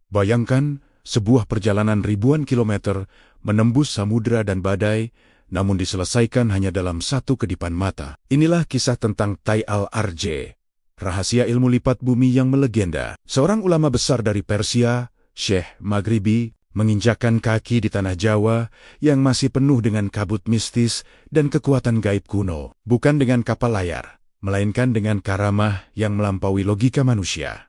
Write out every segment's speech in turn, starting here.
Bayangkan, sebuah perjalanan ribuan kilometer, menembus samudera dan badai, namun diselesaikan hanya dalam satu kedipan mata. Inilah kisah tentang Tai Al-Arj, rahasia ilmu lipat bumi yang melegenda. Seorang ulama besar dari Persia, Syekh Maghribi, menginjakkan kaki di tanah Jawa yang masih penuh dengan kabut mistis dan kekuatan gaib kuno. Bukan dengan kapal layar, melainkan dengan karamah yang melampaui logika manusia.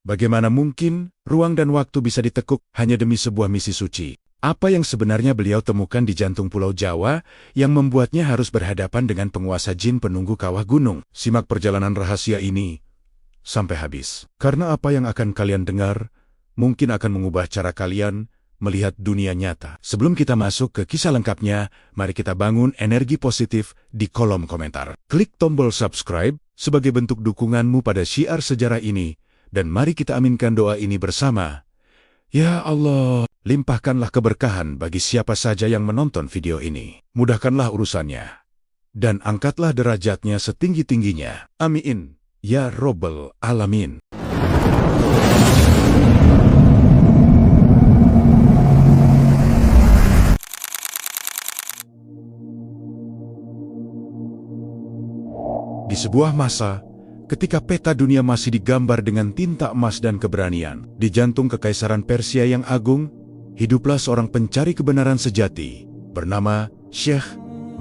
Bagaimana mungkin ruang dan waktu bisa ditekuk hanya demi sebuah misi suci? Apa yang sebenarnya beliau temukan di jantung Pulau Jawa yang membuatnya harus berhadapan dengan penguasa jin penunggu kawah gunung? Simak perjalanan rahasia ini sampai habis. Karena apa yang akan kalian dengar mungkin akan mengubah cara kalian melihat dunia nyata. Sebelum kita masuk ke kisah lengkapnya, mari kita bangun energi positif di kolom komentar. Klik tombol subscribe sebagai bentuk dukunganmu pada syiar sejarah ini, dan mari kita aminkan doa ini bersama. Ya Allah, limpahkanlah keberkahan bagi siapa saja yang menonton video ini. Mudahkanlah urusannya, dan angkatlah derajatnya setinggi-tingginya. Amin. Ya Robbal Alamin. Di sebuah masa, ketika peta dunia masih digambar dengan tinta emas dan keberanian, di jantung kekaisaran Persia yang agung, hiduplah seorang pencari kebenaran sejati, bernama Syekh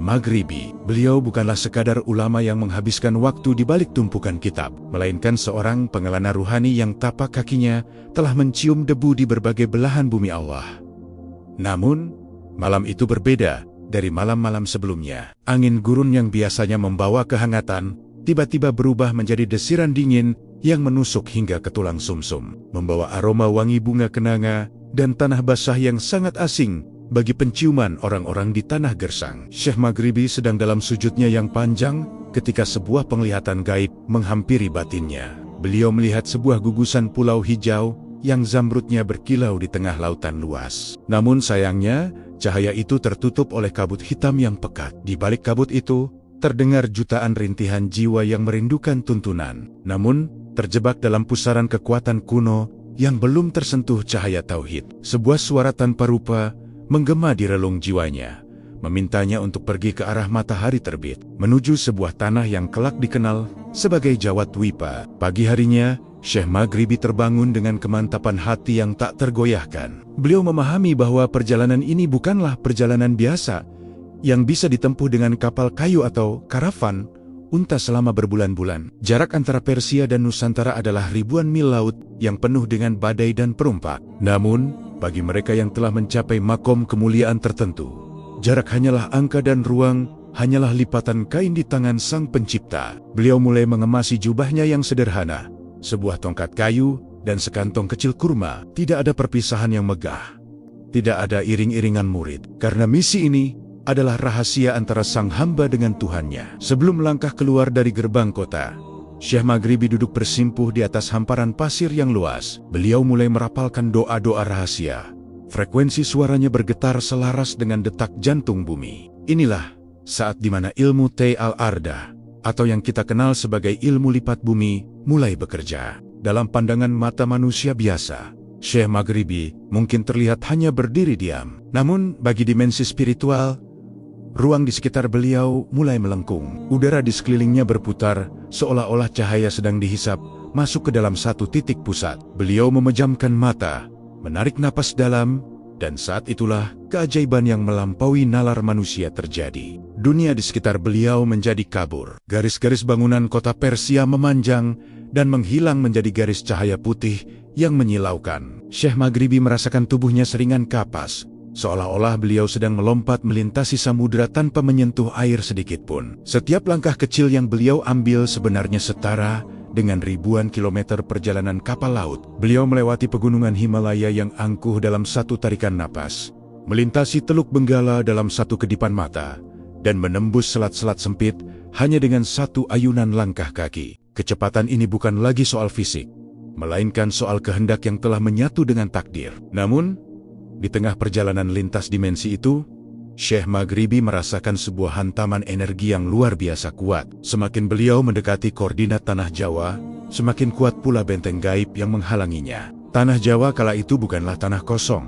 Maghribi. Beliau bukanlah sekadar ulama yang menghabiskan waktu di balik tumpukan kitab, melainkan seorang pengelana ruhani yang tapak kakinya telah mencium debu di berbagai belahan bumi Allah. Namun, malam itu berbeda dari malam-malam sebelumnya. Angin gurun yang biasanya membawa kehangatan, tiba-tiba berubah menjadi desiran dingin yang menusuk hingga ke tulang sumsum, membawa aroma wangi bunga kenanga dan tanah basah yang sangat asing bagi penciuman orang-orang di tanah gersang. Syekh Maghribi sedang dalam sujudnya yang panjang ketika sebuah penglihatan gaib menghampiri batinnya. Beliau melihat sebuah gugusan pulau hijau yang zamrudnya berkilau di tengah lautan luas. Namun sayangnya, cahaya itu tertutup oleh kabut hitam yang pekat. Di balik kabut itu, terdengar jutaan rintihan jiwa yang merindukan tuntunan, namun terjebak dalam pusaran kekuatan kuno yang belum tersentuh cahaya tauhid. Sebuah suara tanpa rupa menggema di relung jiwanya, memintanya untuk pergi ke arah matahari terbit, menuju sebuah tanah yang kelak dikenal sebagai Jawa Dwipa. Pagi harinya, Syekh Maghribi terbangun dengan kemantapan hati yang tak tergoyahkan. Beliau memahami bahwa perjalanan ini bukanlah perjalanan biasa yang bisa ditempuh dengan kapal kayu atau karavan unta selama berbulan-bulan. Jarak antara Persia dan Nusantara adalah ribuan mil laut yang penuh dengan badai dan perompak. Namun, bagi mereka yang telah mencapai makom kemuliaan tertentu, jarak hanyalah angka dan ruang hanyalah lipatan kain di tangan Sang Pencipta. Beliau mulai mengemasi jubahnya yang sederhana, sebuah tongkat kayu dan sekantong kecil kurma. Tidak ada perpisahan yang megah, tidak ada iring-iringan murid, karena misi ini adalah rahasia antara sang hamba dengan Tuhannya. Sebelum melangkah keluar dari gerbang kota, Syekh Maghribi duduk bersimpuh di atas hamparan pasir yang luas. Beliau mulai merapalkan doa-doa rahasia. Frekuensi suaranya bergetar selaras dengan detak jantung bumi. Inilah saat di mana ilmu Tai Al-Arj, atau yang kita kenal sebagai ilmu lipat bumi, mulai bekerja. Dalam pandangan mata manusia biasa, Syekh Maghribi mungkin terlihat hanya berdiri diam. Namun bagi dimensi spiritual, ruang di sekitar beliau mulai melengkung. Udara di sekelilingnya berputar, seolah-olah cahaya sedang dihisap masuk ke dalam satu titik pusat. Beliau memejamkan mata, menarik napas dalam, dan saat itulah keajaiban yang melampaui nalar manusia terjadi. Dunia di sekitar beliau menjadi kabur. Garis-garis bangunan kota Persia memanjang dan menghilang menjadi garis cahaya putih yang menyilaukan. Syekh Maghribi merasakan tubuhnya seringan kapas, seolah-olah beliau sedang melompat melintasi samudera tanpa menyentuh air sedikit pun. Setiap langkah kecil yang beliau ambil sebenarnya setara dengan ribuan kilometer perjalanan kapal laut. Beliau melewati pegunungan Himalaya yang angkuh dalam satu tarikan napas, melintasi Teluk Benggala dalam satu kedipan mata, dan menembus selat-selat sempit hanya dengan satu ayunan langkah kaki. Kecepatan ini bukan lagi soal fisik, melainkan soal kehendak yang telah menyatu dengan takdir. Namun, di tengah perjalanan lintas dimensi itu, Syekh Maghribi merasakan sebuah hantaman energi yang luar biasa kuat. Semakin beliau mendekati koordinat tanah Jawa, semakin kuat pula benteng gaib yang menghalanginya. Tanah Jawa kala itu bukanlah tanah kosong.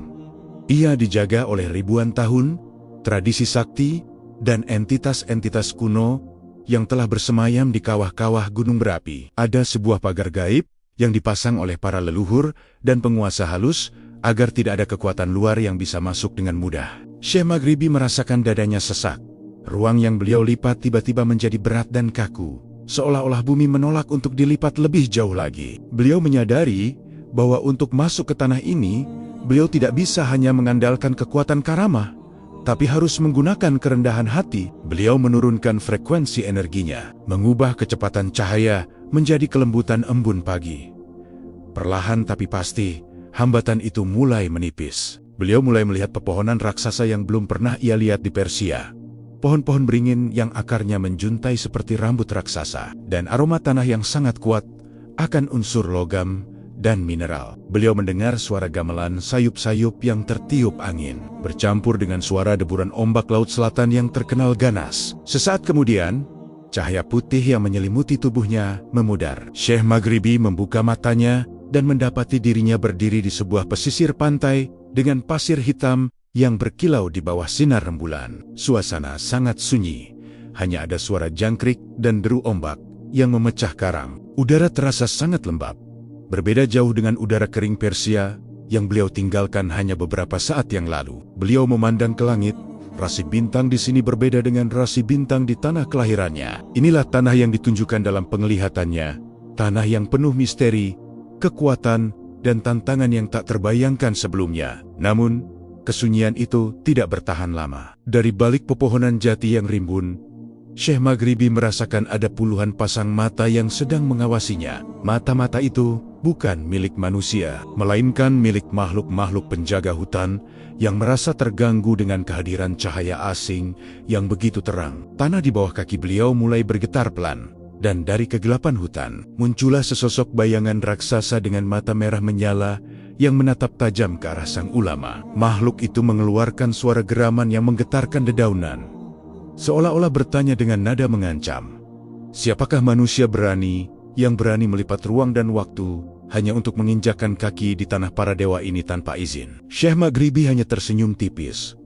Ia dijaga oleh ribuan tahun, tradisi sakti, dan entitas-entitas kuno yang telah bersemayam di kawah-kawah gunung berapi. Ada sebuah pagar gaib yang dipasang oleh para leluhur dan penguasa halus agar tidak ada kekuatan luar yang bisa masuk dengan mudah. Syekh Maghribi merasakan dadanya sesak. Ruang yang beliau lipat tiba-tiba menjadi berat dan kaku, seolah-olah bumi menolak untuk dilipat lebih jauh lagi. Beliau menyadari bahwa untuk masuk ke tanah ini, beliau tidak bisa hanya mengandalkan kekuatan karamah, tapi harus menggunakan kerendahan hati. Beliau menurunkan frekuensi energinya, mengubah kecepatan cahaya menjadi kelembutan embun pagi. Perlahan tapi pasti, hambatan itu mulai menipis. Beliau mulai melihat pepohonan raksasa yang belum pernah ia lihat di Persia. Pohon-pohon beringin yang akarnya menjuntai seperti rambut raksasa, dan aroma tanah yang sangat kuat akan unsur logam dan mineral. Beliau mendengar suara gamelan sayup-sayup yang tertiup angin, bercampur dengan suara deburan ombak laut selatan yang terkenal ganas. Sesaat kemudian, cahaya putih yang menyelimuti tubuhnya memudar. Syekh Maghribi membuka matanya dan mendapati dirinya berdiri di sebuah pesisir pantai dengan pasir hitam yang berkilau di bawah sinar rembulan. Suasana sangat sunyi, hanya ada suara jangkrik dan deru ombak yang memecah karang. Udara terasa sangat lembab, berbeda jauh dengan udara kering Persia yang beliau tinggalkan hanya beberapa saat yang lalu. Beliau memandang ke langit. Rasi bintang di sini berbeda dengan rasi bintang di tanah kelahirannya. Inilah tanah yang ditunjukkan dalam penglihatannya, tanah yang penuh misteri, kekuatan, dan tantangan yang tak terbayangkan sebelumnya. Namun, kesunyian itu tidak bertahan lama. Dari balik pepohonan jati yang rimbun, Syekh Maghribi merasakan ada puluhan pasang mata yang sedang mengawasinya. Mata-mata itu bukan milik manusia, melainkan milik makhluk-makhluk penjaga hutan yang merasa terganggu dengan kehadiran cahaya asing yang begitu terang. Tanah di bawah kaki beliau mulai bergetar pelan, dan dari kegelapan hutan muncullah sesosok bayangan raksasa dengan mata merah menyala yang menatap tajam ke arah sang ulama. Makhluk itu mengeluarkan suara geraman yang menggetarkan dedaunan, seolah-olah bertanya dengan nada mengancam. Siapakah manusia yang berani melipat ruang dan waktu hanya untuk menginjakkan kaki di tanah para dewa ini tanpa izin? Syekh Maghribi hanya tersenyum tipis.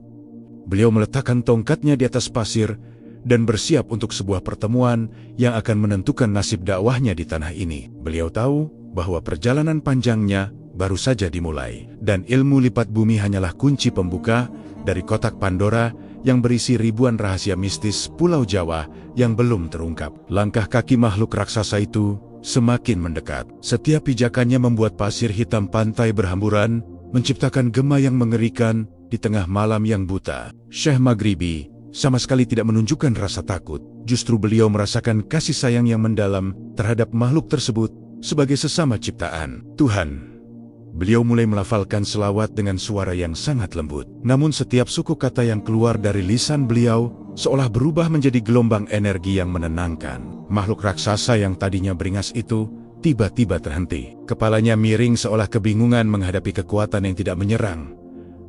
Beliau meletakkan tongkatnya di atas pasir dan bersiap untuk sebuah pertemuan yang akan menentukan nasib dakwahnya di tanah ini. Beliau tahu bahwa perjalanan panjangnya baru saja dimulai, dan ilmu lipat bumi hanyalah kunci pembuka dari kotak Pandora yang berisi ribuan rahasia mistis Pulau Jawa yang belum terungkap. Langkah kaki makhluk raksasa itu semakin mendekat. Setiap pijakannya membuat pasir hitam pantai berhamburan, menciptakan gema yang mengerikan di tengah malam yang buta. Syekh Maghribi sama sekali tidak menunjukkan rasa takut. Justru beliau merasakan kasih sayang yang mendalam terhadap makhluk tersebut sebagai sesama ciptaan Tuhan. Beliau mulai melafalkan selawat dengan suara yang sangat lembut. Namun setiap suku kata yang keluar dari lisan beliau seolah berubah menjadi gelombang energi yang menenangkan. Makhluk raksasa yang tadinya beringas itu tiba-tiba terhenti. Kepalanya miring seolah kebingungan menghadapi kekuatan yang tidak menyerang,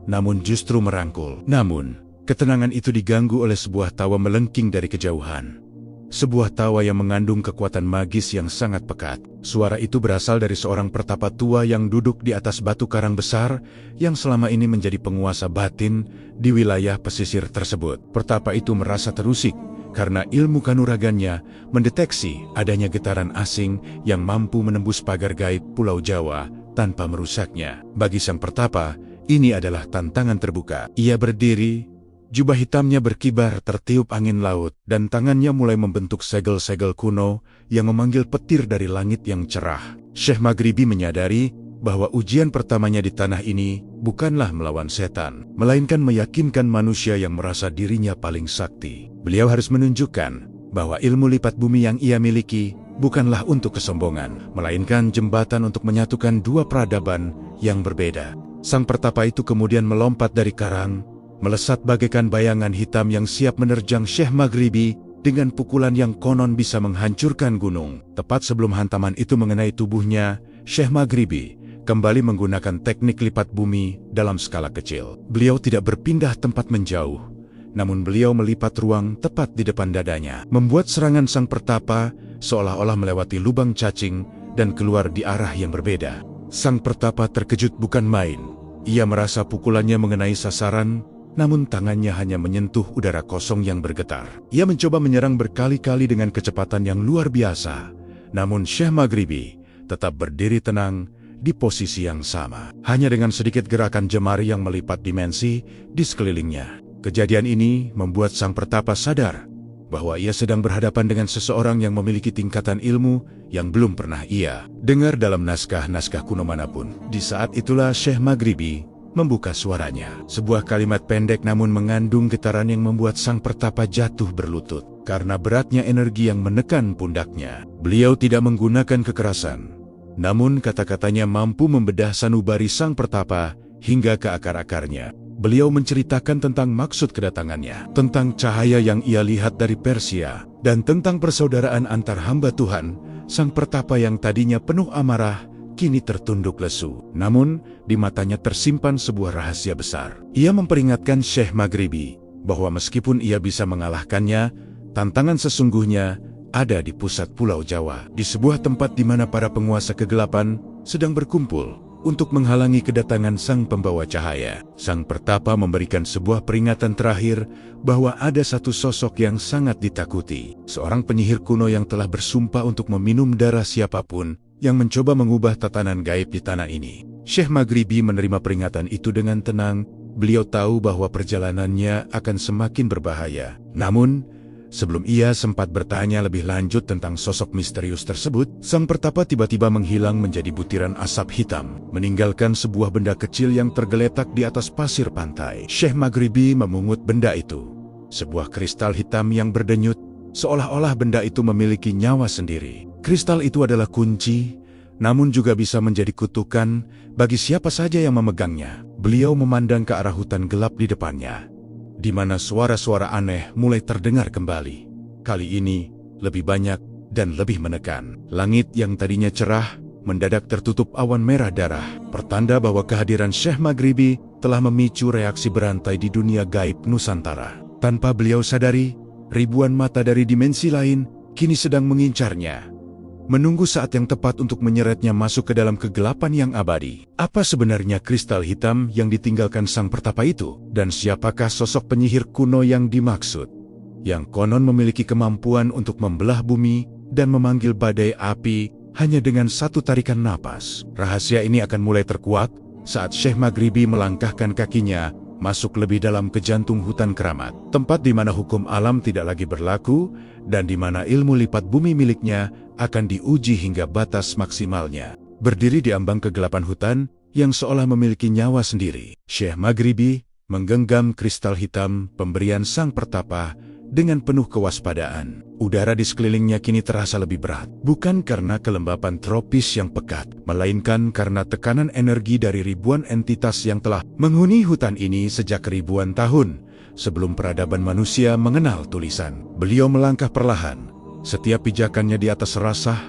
namun justru merangkul. Namun, ketenangan itu diganggu oleh sebuah tawa melengking dari kejauhan. Sebuah tawa yang mengandung kekuatan magis yang sangat pekat. Suara itu berasal dari seorang pertapa tua yang duduk di atas batu karang besar yang selama ini menjadi penguasa batin di wilayah pesisir tersebut. Pertapa itu merasa terusik karena ilmu kanuragannya mendeteksi adanya getaran asing yang mampu menembus pagar gaib Pulau Jawa tanpa merusaknya. Bagi sang pertapa, ini adalah tantangan terbuka. Ia berdiri, jubah hitamnya berkibar tertiup angin laut, dan tangannya mulai membentuk segel-segel kuno yang memanggil petir dari langit yang cerah. Syekh Maghribi menyadari bahwa ujian pertamanya di tanah ini bukanlah melawan setan, melainkan meyakinkan manusia yang merasa dirinya paling sakti. Beliau harus menunjukkan bahwa ilmu lipat bumi yang ia miliki bukanlah untuk kesombongan, melainkan jembatan untuk menyatukan dua peradaban yang berbeda. Sang pertapa itu kemudian melompat dari karang, melesat bagaikan bayangan hitam yang siap menerjang Syekh Maghribi dengan pukulan yang konon bisa menghancurkan gunung. Tepat sebelum hantaman itu mengenai tubuhnya, Syekh Maghribi kembali menggunakan teknik lipat bumi dalam skala kecil. Beliau tidak berpindah tempat menjauh, namun beliau melipat ruang tepat di depan dadanya, membuat serangan sang pertapa seolah-olah melewati lubang cacing dan keluar di arah yang berbeda. Sang pertapa terkejut bukan main. Ia merasa pukulannya mengenai sasaran, namun tangannya hanya menyentuh udara kosong yang bergetar. Ia mencoba menyerang berkali-kali dengan kecepatan yang luar biasa. Namun Syekh Maghribi tetap berdiri tenang di posisi yang sama. Hanya dengan sedikit gerakan jemari yang melipat dimensi di sekelilingnya. Kejadian ini membuat sang pertapa sadar bahwa ia sedang berhadapan dengan seseorang yang memiliki tingkatan ilmu yang belum pernah ia dengar dalam naskah-naskah kuno manapun. Di saat itulah Syekh Maghribi membuka suaranya. Sebuah kalimat pendek namun mengandung getaran yang membuat sang pertapa jatuh berlutut. Karena beratnya energi yang menekan pundaknya, beliau tidak menggunakan kekerasan. Namun kata-katanya mampu membedah sanubari sang pertapa hingga ke akar-akarnya. Beliau menceritakan tentang maksud kedatangannya, tentang cahaya yang ia lihat dari Persia, dan tentang persaudaraan antar hamba Tuhan. Sang pertapa yang tadinya penuh amarah, kini tertunduk lesu. Namun, di matanya tersimpan sebuah rahasia besar. Ia memperingatkan Syekh Maghribi bahwa meskipun ia bisa mengalahkannya, tantangan sesungguhnya ada di pusat Pulau Jawa, di sebuah tempat di mana para penguasa kegelapan sedang berkumpul untuk menghalangi kedatangan sang pembawa cahaya. Sang pertapa memberikan sebuah peringatan terakhir bahwa ada satu sosok yang sangat ditakuti, seorang penyihir kuno yang telah bersumpah untuk meminum darah siapapun yang mencoba mengubah tatanan gaib di tanah ini. Syekh Maghribi menerima peringatan itu dengan tenang. Beliau tahu bahwa perjalanannya akan semakin berbahaya. Namun, sebelum ia sempat bertanya lebih lanjut tentang sosok misterius tersebut, sang pertapa tiba-tiba menghilang menjadi butiran asap hitam, meninggalkan sebuah benda kecil yang tergeletak di atas pasir pantai. Syekh Maghribi memungut benda itu. Sebuah kristal hitam yang berdenyut, seolah-olah benda itu memiliki nyawa sendiri. Kristal itu adalah kunci, namun juga bisa menjadi kutukan bagi siapa saja yang memegangnya. Beliau memandang ke arah hutan gelap di depannya, di mana suara-suara aneh mulai terdengar kembali. Kali ini, lebih banyak dan lebih menekan. Langit yang tadinya cerah, mendadak tertutup awan merah darah. Pertanda bahwa kehadiran Syekh Maghribi telah memicu reaksi berantai di dunia gaib Nusantara. Tanpa beliau sadari, ribuan mata dari dimensi lain kini sedang mengincarnya, menunggu saat yang tepat untuk menyeretnya masuk ke dalam kegelapan yang abadi. Apa sebenarnya kristal hitam yang ditinggalkan sang pertapa itu? Dan siapakah sosok penyihir kuno yang dimaksud? Yang konon memiliki kemampuan untuk membelah bumi dan memanggil badai api hanya dengan satu tarikan napas. Rahasia ini akan mulai terkuak saat Syekh Maghribi melangkahkan kakinya masuk lebih dalam ke jantung hutan keramat. Tempat di mana hukum alam tidak lagi berlaku dan di mana ilmu lipat bumi miliknya akan diuji hingga batas maksimalnya. Berdiri di ambang kegelapan hutan yang seolah memiliki nyawa sendiri, Syekh Maghribi menggenggam kristal hitam pemberian sang pertapa dengan penuh kewaspadaan. Udara di sekelilingnya kini terasa lebih berat, bukan karena kelembapan tropis yang pekat, melainkan karena tekanan energi dari ribuan entitas yang telah menghuni hutan ini sejak ribuan tahun sebelum peradaban manusia mengenal tulisan. Beliau melangkah perlahan. Setiap pijakannya di atas rasah,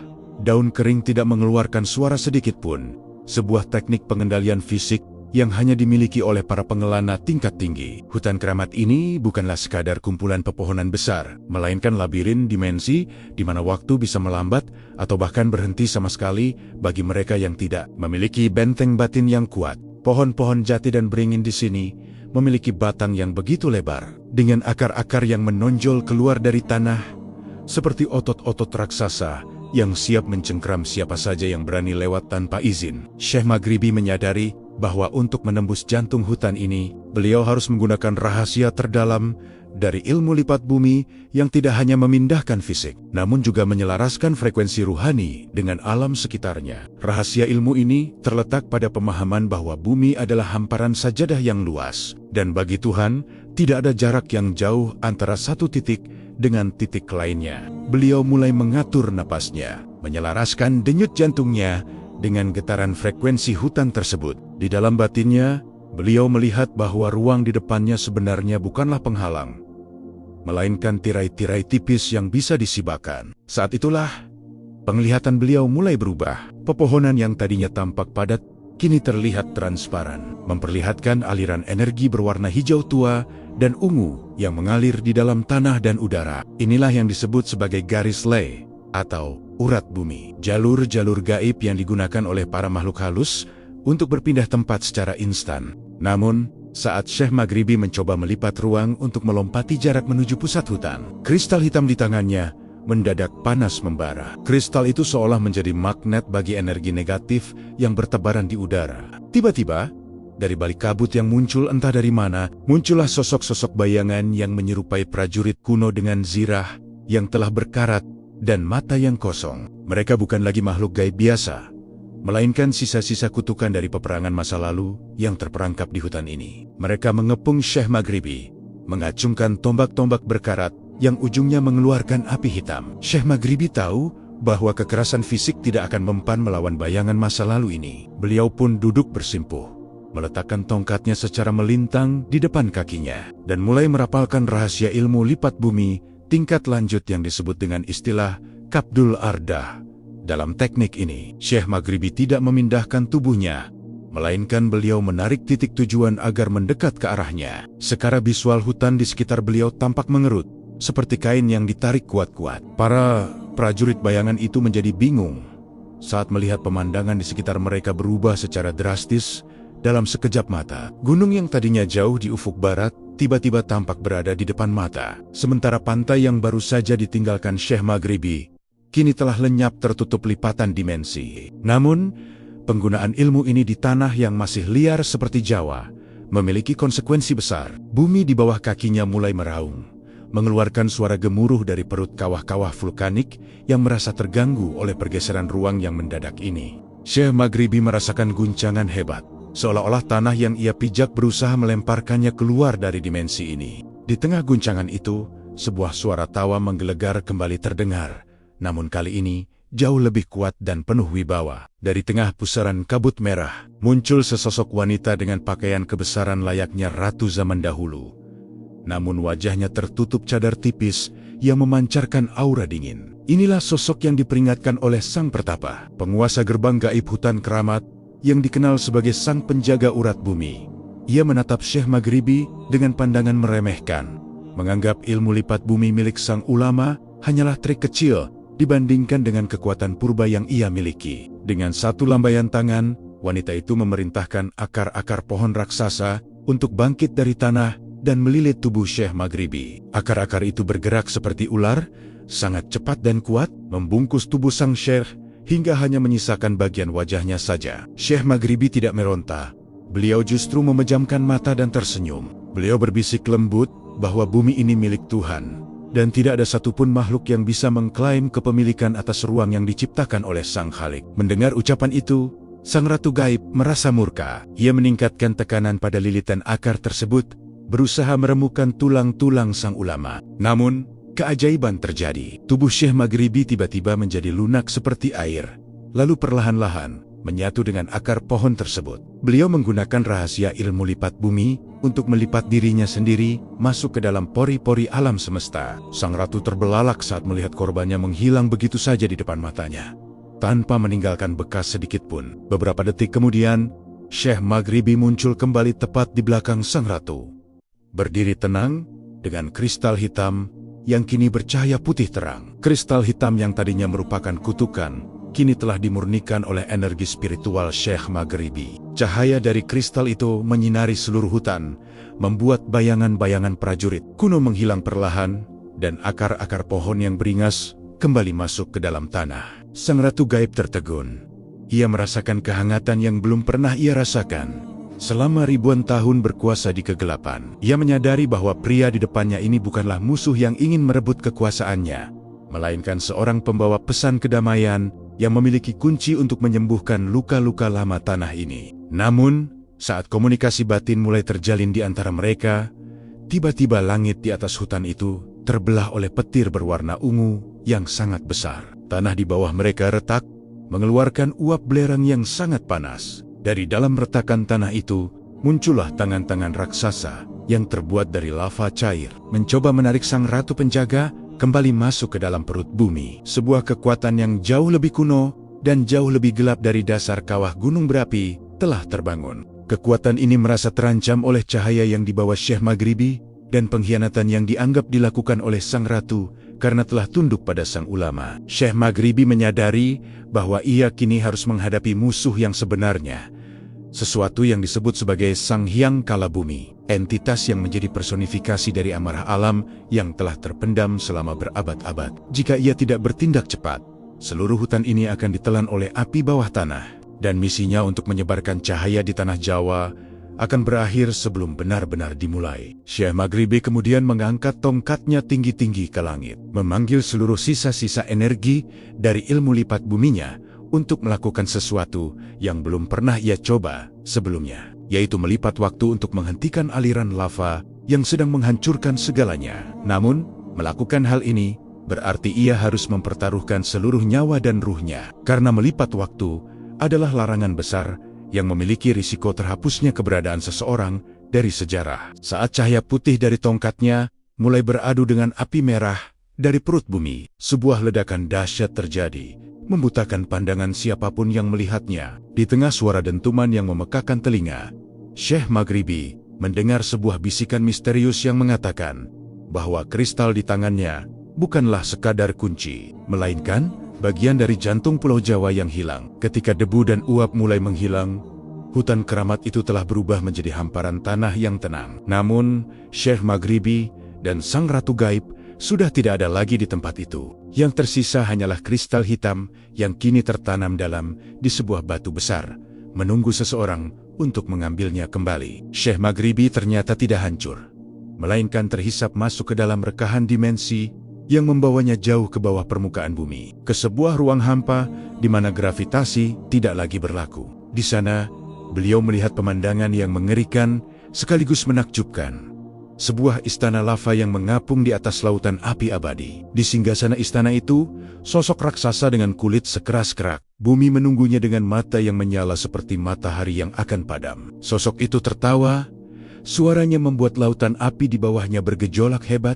daun kering tidak mengeluarkan suara sedikit pun. Sebuah teknik pengendalian fisik yang hanya dimiliki oleh para pengelana tingkat tinggi. Hutan keramat ini bukanlah sekadar kumpulan pepohonan besar, melainkan labirin dimensi di mana waktu bisa melambat atau bahkan berhenti sama sekali bagi mereka yang tidak memiliki benteng batin yang kuat. Pohon-pohon jati dan beringin di sini memiliki batang yang begitu lebar, dengan akar-akar yang menonjol keluar dari tanah, seperti otot-otot raksasa yang siap mencengkram siapa saja yang berani lewat tanpa izin. Syekh Maghribi menyadari bahwa untuk menembus jantung hutan ini, beliau harus menggunakan rahasia terdalam dari ilmu lipat bumi yang tidak hanya memindahkan fisik, namun juga menyelaraskan frekuensi ruhani dengan alam sekitarnya. Rahasia ilmu ini terletak pada pemahaman bahwa bumi adalah hamparan sajadah yang luas, dan bagi Tuhan, tidak ada jarak yang jauh antara satu titik dengan titik lainnya. Beliau mulai mengatur napasnya, menyelaraskan denyut jantungnya dengan getaran frekuensi hutan tersebut. Di dalam batinnya, beliau melihat bahwa ruang di depannya sebenarnya bukanlah penghalang, melainkan tirai-tirai tipis yang bisa disibakan. Saat itulah, penglihatan beliau mulai berubah. Pepohonan yang tadinya tampak padat, kini terlihat transparan, memperlihatkan aliran energi berwarna hijau tua dan ungu yang mengalir di dalam tanah dan udara. Inilah yang disebut sebagai garis ley atau urat bumi. Jalur-jalur gaib yang digunakan oleh para makhluk halus untuk berpindah tempat secara instan. Namun, saat Syekh Maghribi mencoba melipat ruang untuk melompati jarak menuju pusat hutan, kristal hitam di tangannya mendadak panas membara. Kristal itu seolah menjadi magnet bagi energi negatif yang bertebaran di udara. Tiba-tiba, dari balik kabut yang muncul entah dari mana, muncullah sosok-sosok bayangan yang menyerupai prajurit kuno dengan zirah yang telah berkarat dan mata yang kosong. Mereka bukan lagi makhluk gaib biasa, melainkan sisa-sisa kutukan dari peperangan masa lalu yang terperangkap di hutan ini. Mereka mengepung Syekh Maghribi, mengacungkan tombak-tombak berkarat yang ujungnya mengeluarkan api hitam. Syekh Maghribi tahu bahwa kekerasan fisik tidak akan mempan melawan bayangan masa lalu ini. Beliau pun duduk bersimpuh, meletakkan tongkatnya secara melintang di depan kakinya, dan mulai merapalkan rahasia ilmu lipat bumi tingkat lanjut yang disebut dengan istilah Kabdul Ardah. Dalam teknik ini, Syekh Maghribi tidak memindahkan tubuhnya, melainkan beliau menarik titik tujuan agar mendekat ke arahnya. Sekara visual hutan di sekitar beliau tampak mengerut, seperti kain yang ditarik kuat-kuat. Para prajurit bayangan itu menjadi bingung saat melihat pemandangan di sekitar mereka berubah secara drastis. Dalam sekejap mata, gunung yang tadinya jauh di ufuk barat tiba-tiba tampak berada di depan mata. Sementara pantai yang baru saja ditinggalkan Syekh Maghribi kini telah lenyap tertutup lipatan dimensi. Namun, penggunaan ilmu ini di tanah yang masih liar seperti Jawa memiliki konsekuensi besar. Bumi di bawah kakinya mulai meraung, mengeluarkan suara gemuruh dari perut kawah-kawah vulkanik yang merasa terganggu oleh pergeseran ruang yang mendadak ini. Syekh Maghribi merasakan guncangan hebat, seolah-olah tanah yang ia pijak berusaha melemparkannya keluar dari dimensi ini. Di tengah guncangan itu, sebuah suara tawa menggelegar kembali terdengar, namun kali ini jauh lebih kuat dan penuh wibawa. Dari tengah pusaran kabut merah, muncul sesosok wanita dengan pakaian kebesaran layaknya ratu zaman dahulu. Namun wajahnya tertutup cadar tipis yang memancarkan aura dingin. Inilah sosok yang diperingatkan oleh Sang Pertapa, penguasa gerbang gaib hutan keramat, yang dikenal sebagai sang penjaga urat bumi. Ia menatap Syekh Maghribi dengan pandangan meremehkan, menganggap ilmu lipat bumi milik sang ulama hanyalah trik kecil dibandingkan dengan kekuatan purba yang ia miliki. Dengan satu lambaian tangan, wanita itu memerintahkan akar-akar pohon raksasa untuk bangkit dari tanah dan melilit tubuh Syekh Maghribi. Akar-akar itu bergerak seperti ular, sangat cepat dan kuat, membungkus tubuh sang Syekh hingga hanya menyisakan bagian wajahnya saja. Syekh Maghribi tidak meronta. Beliau justru memejamkan mata dan tersenyum. Beliau berbisik lembut bahwa bumi ini milik Tuhan, dan tidak ada satupun makhluk yang bisa mengklaim kepemilikan atas ruang yang diciptakan oleh Sang Khalik. Mendengar ucapan itu, Sang Ratu Gaib merasa murka. Ia meningkatkan tekanan pada lilitan akar tersebut, berusaha meremukan tulang-tulang sang ulama. Namun, keajaiban terjadi. Tubuh Syekh Maghribi tiba-tiba menjadi lunak seperti air, lalu perlahan-lahan menyatu dengan akar pohon tersebut. Beliau menggunakan rahasia ilmu lipat bumi untuk melipat dirinya sendiri masuk ke dalam pori-pori alam semesta. Sang ratu terbelalak saat melihat korbannya menghilang begitu saja di depan matanya, tanpa meninggalkan bekas sedikit pun. Beberapa detik kemudian, Syekh Maghribi muncul kembali tepat di belakang sang ratu, berdiri tenang dengan kristal hitam yang kini bercahaya putih terang. Kristal hitam yang tadinya merupakan kutukan, kini telah dimurnikan oleh energi spiritual Syekh Maghribi. Cahaya dari kristal itu menyinari seluruh hutan, membuat bayangan-bayangan prajurit kuno menghilang perlahan, dan akar-akar pohon yang beringas kembali masuk ke dalam tanah. Sang Ratu Gaib tertegun. Ia merasakan kehangatan yang belum pernah ia rasakan selama ribuan tahun berkuasa di kegelapan. Ia menyadari bahwa pria di depannya ini bukanlah musuh yang ingin merebut kekuasaannya, melainkan seorang pembawa pesan kedamaian yang memiliki kunci untuk menyembuhkan luka-luka lama tanah ini. Namun, saat komunikasi batin mulai terjalin di antara mereka, tiba-tiba langit di atas hutan itu terbelah oleh petir berwarna ungu yang sangat besar. Tanah di bawah mereka retak, mengeluarkan uap belerang yang sangat panas. Dari dalam retakan tanah itu, muncullah tangan-tangan raksasa yang terbuat dari lava cair, mencoba menarik sang ratu penjaga kembali masuk ke dalam perut bumi. Sebuah kekuatan yang jauh lebih kuno dan jauh lebih gelap dari dasar kawah gunung berapi telah terbangun. Kekuatan ini merasa terancam oleh cahaya yang dibawa Syekh Maghribi, dan pengkhianatan yang dianggap dilakukan oleh sang ratu karena telah tunduk pada sang ulama. Syekh Maghribi menyadari bahwa ia kini harus menghadapi musuh yang sebenarnya, sesuatu yang disebut sebagai Sang Hyang Kala Bumi, entitas yang menjadi personifikasi dari amarah alam yang telah terpendam selama berabad-abad. Jika ia tidak bertindak cepat, seluruh hutan ini akan ditelan oleh api bawah tanah, dan misinya untuk menyebarkan cahaya di tanah Jawa akan berakhir sebelum benar-benar dimulai. Syekh Maghribi kemudian mengangkat tongkatnya tinggi-tinggi ke langit, memanggil seluruh sisa-sisa energi dari ilmu lipat buminya untuk melakukan sesuatu yang belum pernah ia coba sebelumnya, yaitu melipat waktu untuk menghentikan aliran lava yang sedang menghancurkan segalanya. Namun, melakukan hal ini berarti ia harus mempertaruhkan seluruh nyawa dan ruhnya, karena melipat waktu adalah larangan besar yang memiliki risiko terhapusnya keberadaan seseorang dari sejarah. Saat cahaya putih dari tongkatnya mulai beradu dengan api merah dari perut bumi, sebuah ledakan dahsyat terjadi, membutakan pandangan siapapun yang melihatnya. Di tengah suara dentuman yang memekakkan telinga, Syekh Maghribi mendengar sebuah bisikan misterius yang mengatakan bahwa kristal di tangannya bukanlah sekadar kunci, melainkan bagian dari jantung Pulau Jawa yang hilang. Ketika debu dan uap mulai menghilang, hutan keramat itu telah berubah menjadi hamparan tanah yang tenang. Namun, Syekh Maghribi dan sang ratu gaib sudah tidak ada lagi di tempat itu. Yang tersisa hanyalah kristal hitam yang kini tertanam di sebuah batu besar, menunggu seseorang untuk mengambilnya kembali. Syekh Maghribi ternyata tidak hancur, melainkan terhisap masuk ke dalam rekahan dimensi yang membawanya jauh ke bawah permukaan bumi, ke sebuah ruang hampa di mana gravitasi tidak lagi berlaku. Di sana, beliau melihat pemandangan yang mengerikan sekaligus menakjubkan. Sebuah istana lava yang mengapung di atas lautan api abadi. Di singgasana istana itu, sosok raksasa dengan kulit sekeras kerak. Bumi menunggunya dengan mata yang menyala seperti matahari yang akan padam. Sosok itu tertawa, suaranya membuat lautan api di bawahnya bergejolak hebat.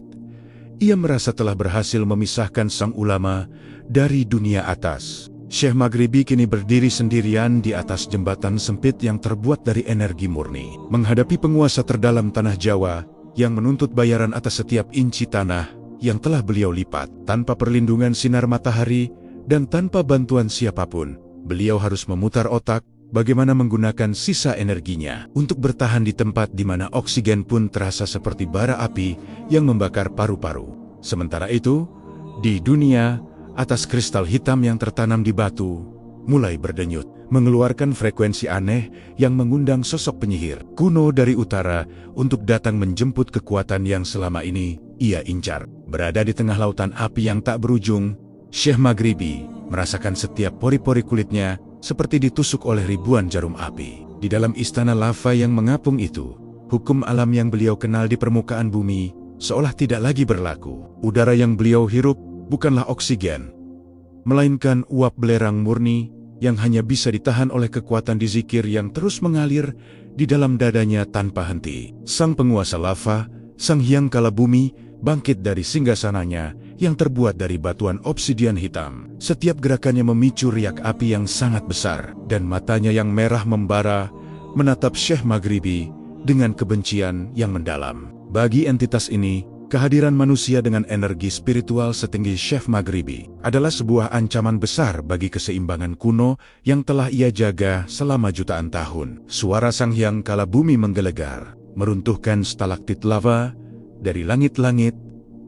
Ia merasa telah berhasil memisahkan sang ulama dari dunia atas. Syekh Maghribi kini berdiri sendirian di atas jembatan sempit yang terbuat dari energi murni, menghadapi penguasa terdalam tanah Jawa yang menuntut bayaran atas setiap inci tanah yang telah beliau lipat. Tanpa perlindungan sinar matahari dan tanpa bantuan siapapun, beliau harus memutar otak bagaimana menggunakan sisa energinya untuk bertahan di tempat di mana oksigen pun terasa seperti bara api yang membakar paru-paru. Sementara itu, di dunia, atas kristal hitam yang tertanam di batu mulai berdenyut, mengeluarkan frekuensi aneh yang mengundang sosok penyihir kuno dari utara untuk datang menjemput kekuatan yang selama ini ia incar. Berada di tengah lautan api yang tak berujung, Syekh Maghribi merasakan setiap pori-pori kulitnya seperti ditusuk oleh ribuan jarum api. Di dalam istana lava yang mengapung itu, hukum alam yang beliau kenal di permukaan bumi seolah tidak lagi berlaku. Udara yang beliau hirup bukanlah oksigen, melainkan uap belerang murni yang hanya bisa ditahan oleh kekuatan di zikir yang terus mengalir di dalam dadanya tanpa henti. Sang penguasa lava, Sang Hyang Kala Bumi, bangkit dari singgasananya yang terbuat dari batuan obsidian hitam. Setiap gerakannya memicu riak api yang sangat besar, dan matanya yang merah membara menatap Syekh Maghribi dengan kebencian yang mendalam. Bagi entitas ini, kehadiran manusia dengan energi spiritual setinggi Syekh Maghribi adalah sebuah ancaman besar bagi keseimbangan kuno yang telah ia jaga selama jutaan tahun. Suara Sang Hyang Kala Bumi menggelegar, meruntuhkan stalaktit lava dari langit-langit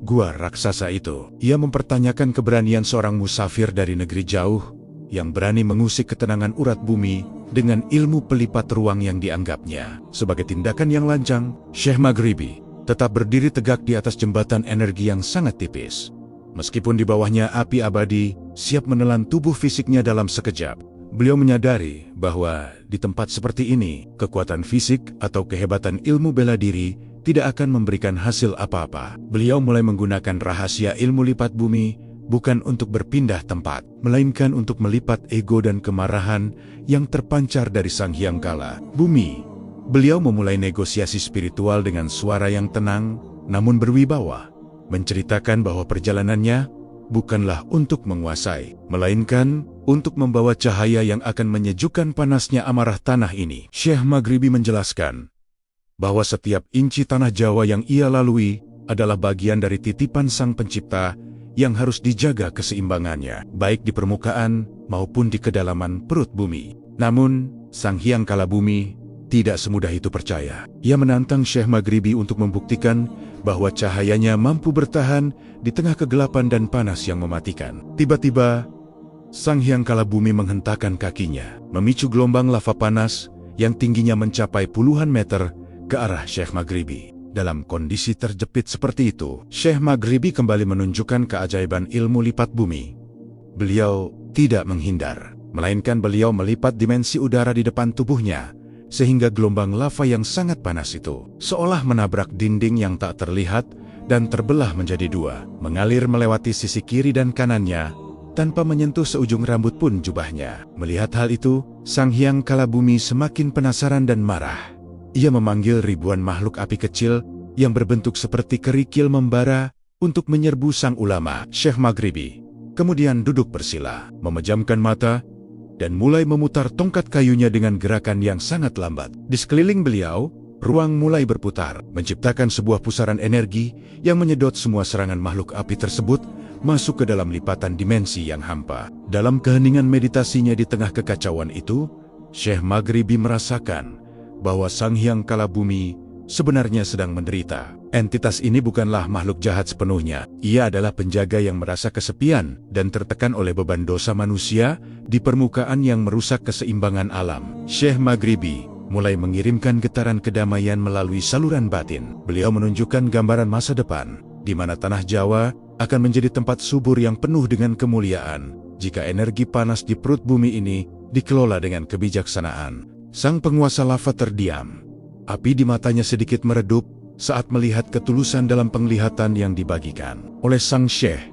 gua raksasa itu. Ia mempertanyakan keberanian seorang musafir dari negeri jauh yang berani mengusik ketenangan urat bumi dengan ilmu pelipat ruang yang dianggapnya sebagai tindakan yang lancang. Syekh Maghribi tetap berdiri tegak di atas jembatan energi yang sangat tipis. Meskipun di bawahnya api abadi siap menelan tubuh fisiknya dalam sekejap, beliau menyadari bahwa di tempat seperti ini, kekuatan fisik atau kehebatan ilmu bela diri tidak akan memberikan hasil apa-apa. Beliau mulai menggunakan rahasia ilmu lipat bumi bukan untuk berpindah tempat, melainkan untuk melipat ego dan kemarahan yang terpancar dari Sang Hyang Kala Bumi. Beliau memulai negosiasi spiritual dengan suara yang tenang namun berwibawa, menceritakan bahwa perjalanannya bukanlah untuk menguasai, melainkan untuk membawa cahaya yang akan menyejukkan panasnya amarah tanah ini. Syekh Maghribi menjelaskan bahwa setiap inci tanah Jawa yang ia lalui adalah bagian dari titipan Sang Pencipta yang harus dijaga keseimbangannya, baik di permukaan maupun di kedalaman perut bumi. Namun, Sang Hyang Kalabumi tidak semudah itu percaya. Ia menantang Syekh Maghribi untuk membuktikan bahwa cahayanya mampu bertahan di tengah kegelapan dan panas yang mematikan. Tiba-tiba, Sang Hyang Kalabumi menghentakkan kakinya, memicu gelombang lava panas yang tingginya mencapai puluhan meter ke arah Syekh Maghribi. Dalam kondisi terjepit seperti itu, Syekh Maghribi kembali menunjukkan keajaiban ilmu lipat bumi. Beliau tidak menghindar, melainkan beliau melipat dimensi udara di depan tubuhnya, sehingga gelombang lava yang sangat panas itu seolah menabrak dinding yang tak terlihat dan terbelah menjadi dua, mengalir melewati sisi kiri dan kanannya, tanpa menyentuh seujung rambut pun jubahnya. Melihat hal itu, Sang Hyang Kalabumi semakin penasaran dan marah. Ia memanggil ribuan makhluk api kecil yang berbentuk seperti kerikil membara untuk menyerbu sang ulama, Syekh Maghribi. Kemudian duduk bersila, memejamkan mata, dan mulai memutar tongkat kayunya dengan gerakan yang sangat lambat. Di sekeliling beliau, ruang mulai berputar, menciptakan sebuah pusaran energi yang menyedot semua serangan makhluk api tersebut masuk ke dalam lipatan dimensi yang hampa. Dalam keheningan meditasinya di tengah kekacauan itu, Syekh Maghribi merasakan bahwa Sang Hyang Kalabumi sebenarnya sedang menderita. Entitas ini bukanlah makhluk jahat sepenuhnya. Ia adalah penjaga yang merasa kesepian dan tertekan oleh beban dosa manusia di permukaan yang merusak keseimbangan alam. Syekh Maghribi mulai mengirimkan getaran kedamaian melalui saluran batin. Beliau menunjukkan gambaran masa depan, di mana tanah Jawa akan menjadi tempat subur yang penuh dengan kemuliaan jika energi panas di perut bumi ini dikelola dengan kebijaksanaan. Sang penguasa lava terdiam. Api di matanya sedikit meredup saat melihat ketulusan dalam penglihatan yang dibagikan oleh Sang Syekh.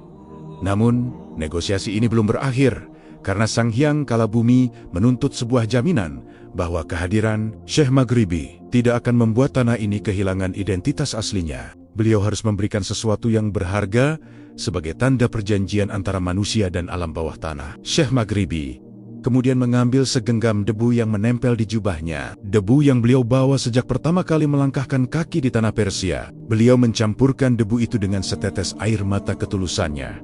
Namun, negosiasi ini belum berakhir, karena Sang Hyang Kalabumi menuntut sebuah jaminan bahwa kehadiran Syekh Maghribi tidak akan membuat tanah ini kehilangan identitas aslinya. Beliau harus memberikan sesuatu yang berharga sebagai tanda perjanjian antara manusia dan alam bawah tanah. Syekh Maghribi kemudian mengambil segenggam debu yang menempel di jubahnya. Debu yang beliau bawa sejak pertama kali melangkahkan kaki di tanah Persia. Beliau mencampurkan debu itu dengan setetes air mata ketulusannya,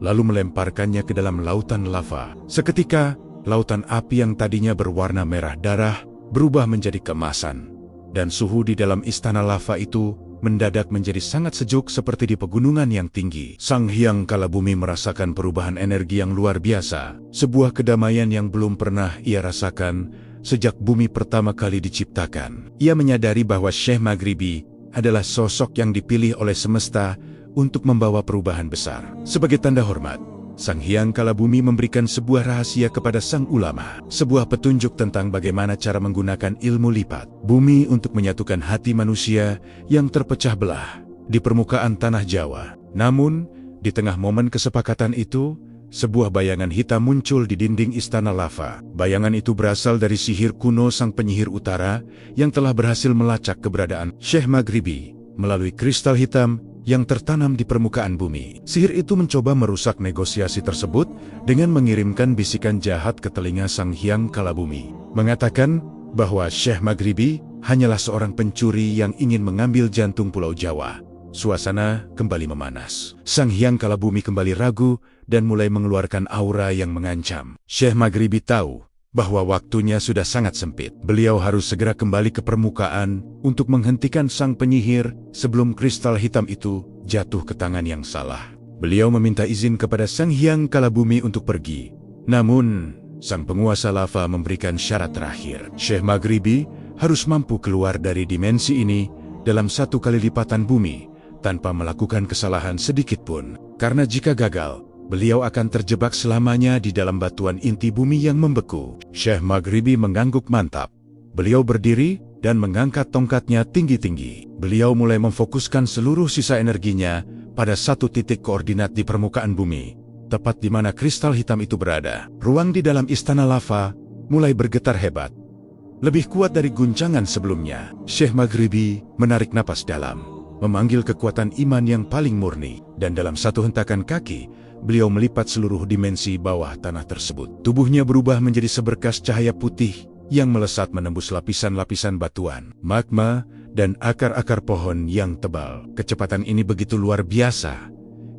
lalu melemparkannya ke dalam lautan lava. Seketika, lautan api yang tadinya berwarna merah darah berubah menjadi keemasan, dan suhu di dalam istana lava itu mendadak menjadi sangat sejuk seperti di pegunungan yang tinggi. Sang Hyang Kalabumi merasakan perubahan energi yang luar biasa, sebuah kedamaian yang belum pernah ia rasakan sejak bumi pertama kali diciptakan. Ia menyadari bahwa Syekh Maghribi adalah sosok yang dipilih oleh semesta untuk membawa perubahan besar. Sebagai tanda hormat, Sang Hyang Kalabumi memberikan sebuah rahasia kepada sang ulama, sebuah petunjuk tentang bagaimana cara menggunakan ilmu lipat bumi untuk menyatukan hati manusia yang terpecah belah di permukaan tanah Jawa. Namun, di tengah momen kesepakatan itu, sebuah bayangan hitam muncul di dinding istana lava. Bayangan itu berasal dari sihir kuno sang penyihir utara yang telah berhasil melacak keberadaan Syekh Maghribi melalui kristal hitam yang tertanam di permukaan bumi. Sihir itu mencoba merusak negosiasi tersebut dengan mengirimkan bisikan jahat ke telinga Sang Hyang Kalabumi, mengatakan bahwa Syekh Maghribi hanyalah seorang pencuri yang ingin mengambil jantung Pulau Jawa. Suasana kembali memanas. Sang Hyang Kalabumi kembali ragu dan mulai mengeluarkan aura yang mengancam. Syekh Maghribi tahu bahwa waktunya sudah sangat sempit. Beliau harus segera kembali ke permukaan untuk menghentikan sang penyihir sebelum kristal hitam itu jatuh ke tangan yang salah. Beliau meminta izin kepada Sang Hyang Kalabumi untuk pergi. Namun, sang penguasa lava memberikan syarat terakhir. Syekh Maghribi harus mampu keluar dari dimensi ini dalam 1 kali lipatan bumi tanpa melakukan kesalahan sedikit pun. Karena jika gagal, beliau akan terjebak selamanya di dalam batuan inti bumi yang membeku. Syekh Maghribi mengangguk mantap. Beliau berdiri dan mengangkat tongkatnya tinggi-tinggi. Beliau mulai memfokuskan seluruh sisa energinya pada satu titik koordinat di permukaan bumi, tepat di mana kristal hitam itu berada. Ruang di dalam istana lava mulai bergetar hebat, lebih kuat dari guncangan sebelumnya. Syekh Maghribi menarik napas dalam, memanggil kekuatan iman yang paling murni, dan dalam satu hentakan kaki, beliau melipat seluruh dimensi bawah tanah tersebut. Tubuhnya berubah menjadi seberkas cahaya putih yang melesat menembus lapisan-lapisan batuan, magma, dan akar-akar pohon yang tebal. Kecepatan ini begitu luar biasa,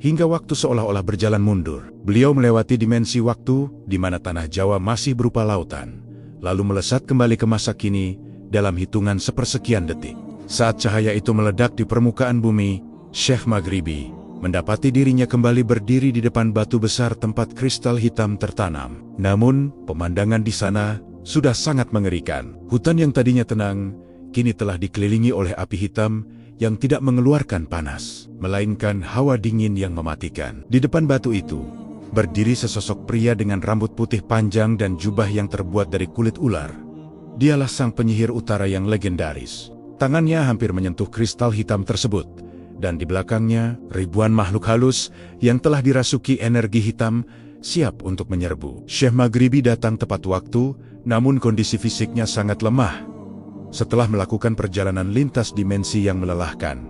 hingga waktu seolah-olah berjalan mundur. Beliau melewati dimensi waktu di mana tanah Jawa masih berupa lautan, lalu melesat kembali ke masa kini dalam hitungan sepersekian detik. Saat cahaya itu meledak di permukaan bumi, Syekh Maghribi mendapati dirinya kembali berdiri di depan batu besar tempat kristal hitam tertanam. Namun, pemandangan di sana sudah sangat mengerikan. Hutan yang tadinya tenang, kini telah dikelilingi oleh api hitam yang tidak mengeluarkan panas, melainkan hawa dingin yang mematikan. Di depan batu itu, berdiri sesosok pria dengan rambut putih panjang dan jubah yang terbuat dari kulit ular. Dialah sang penyihir utara yang legendaris. Tangannya hampir menyentuh kristal hitam tersebut, dan di belakangnya ribuan makhluk halus yang telah dirasuki energi hitam siap untuk menyerbu. Syekh Maghribi datang tepat waktu, namun kondisi fisiknya sangat lemah. Setelah melakukan perjalanan lintas dimensi yang melelahkan,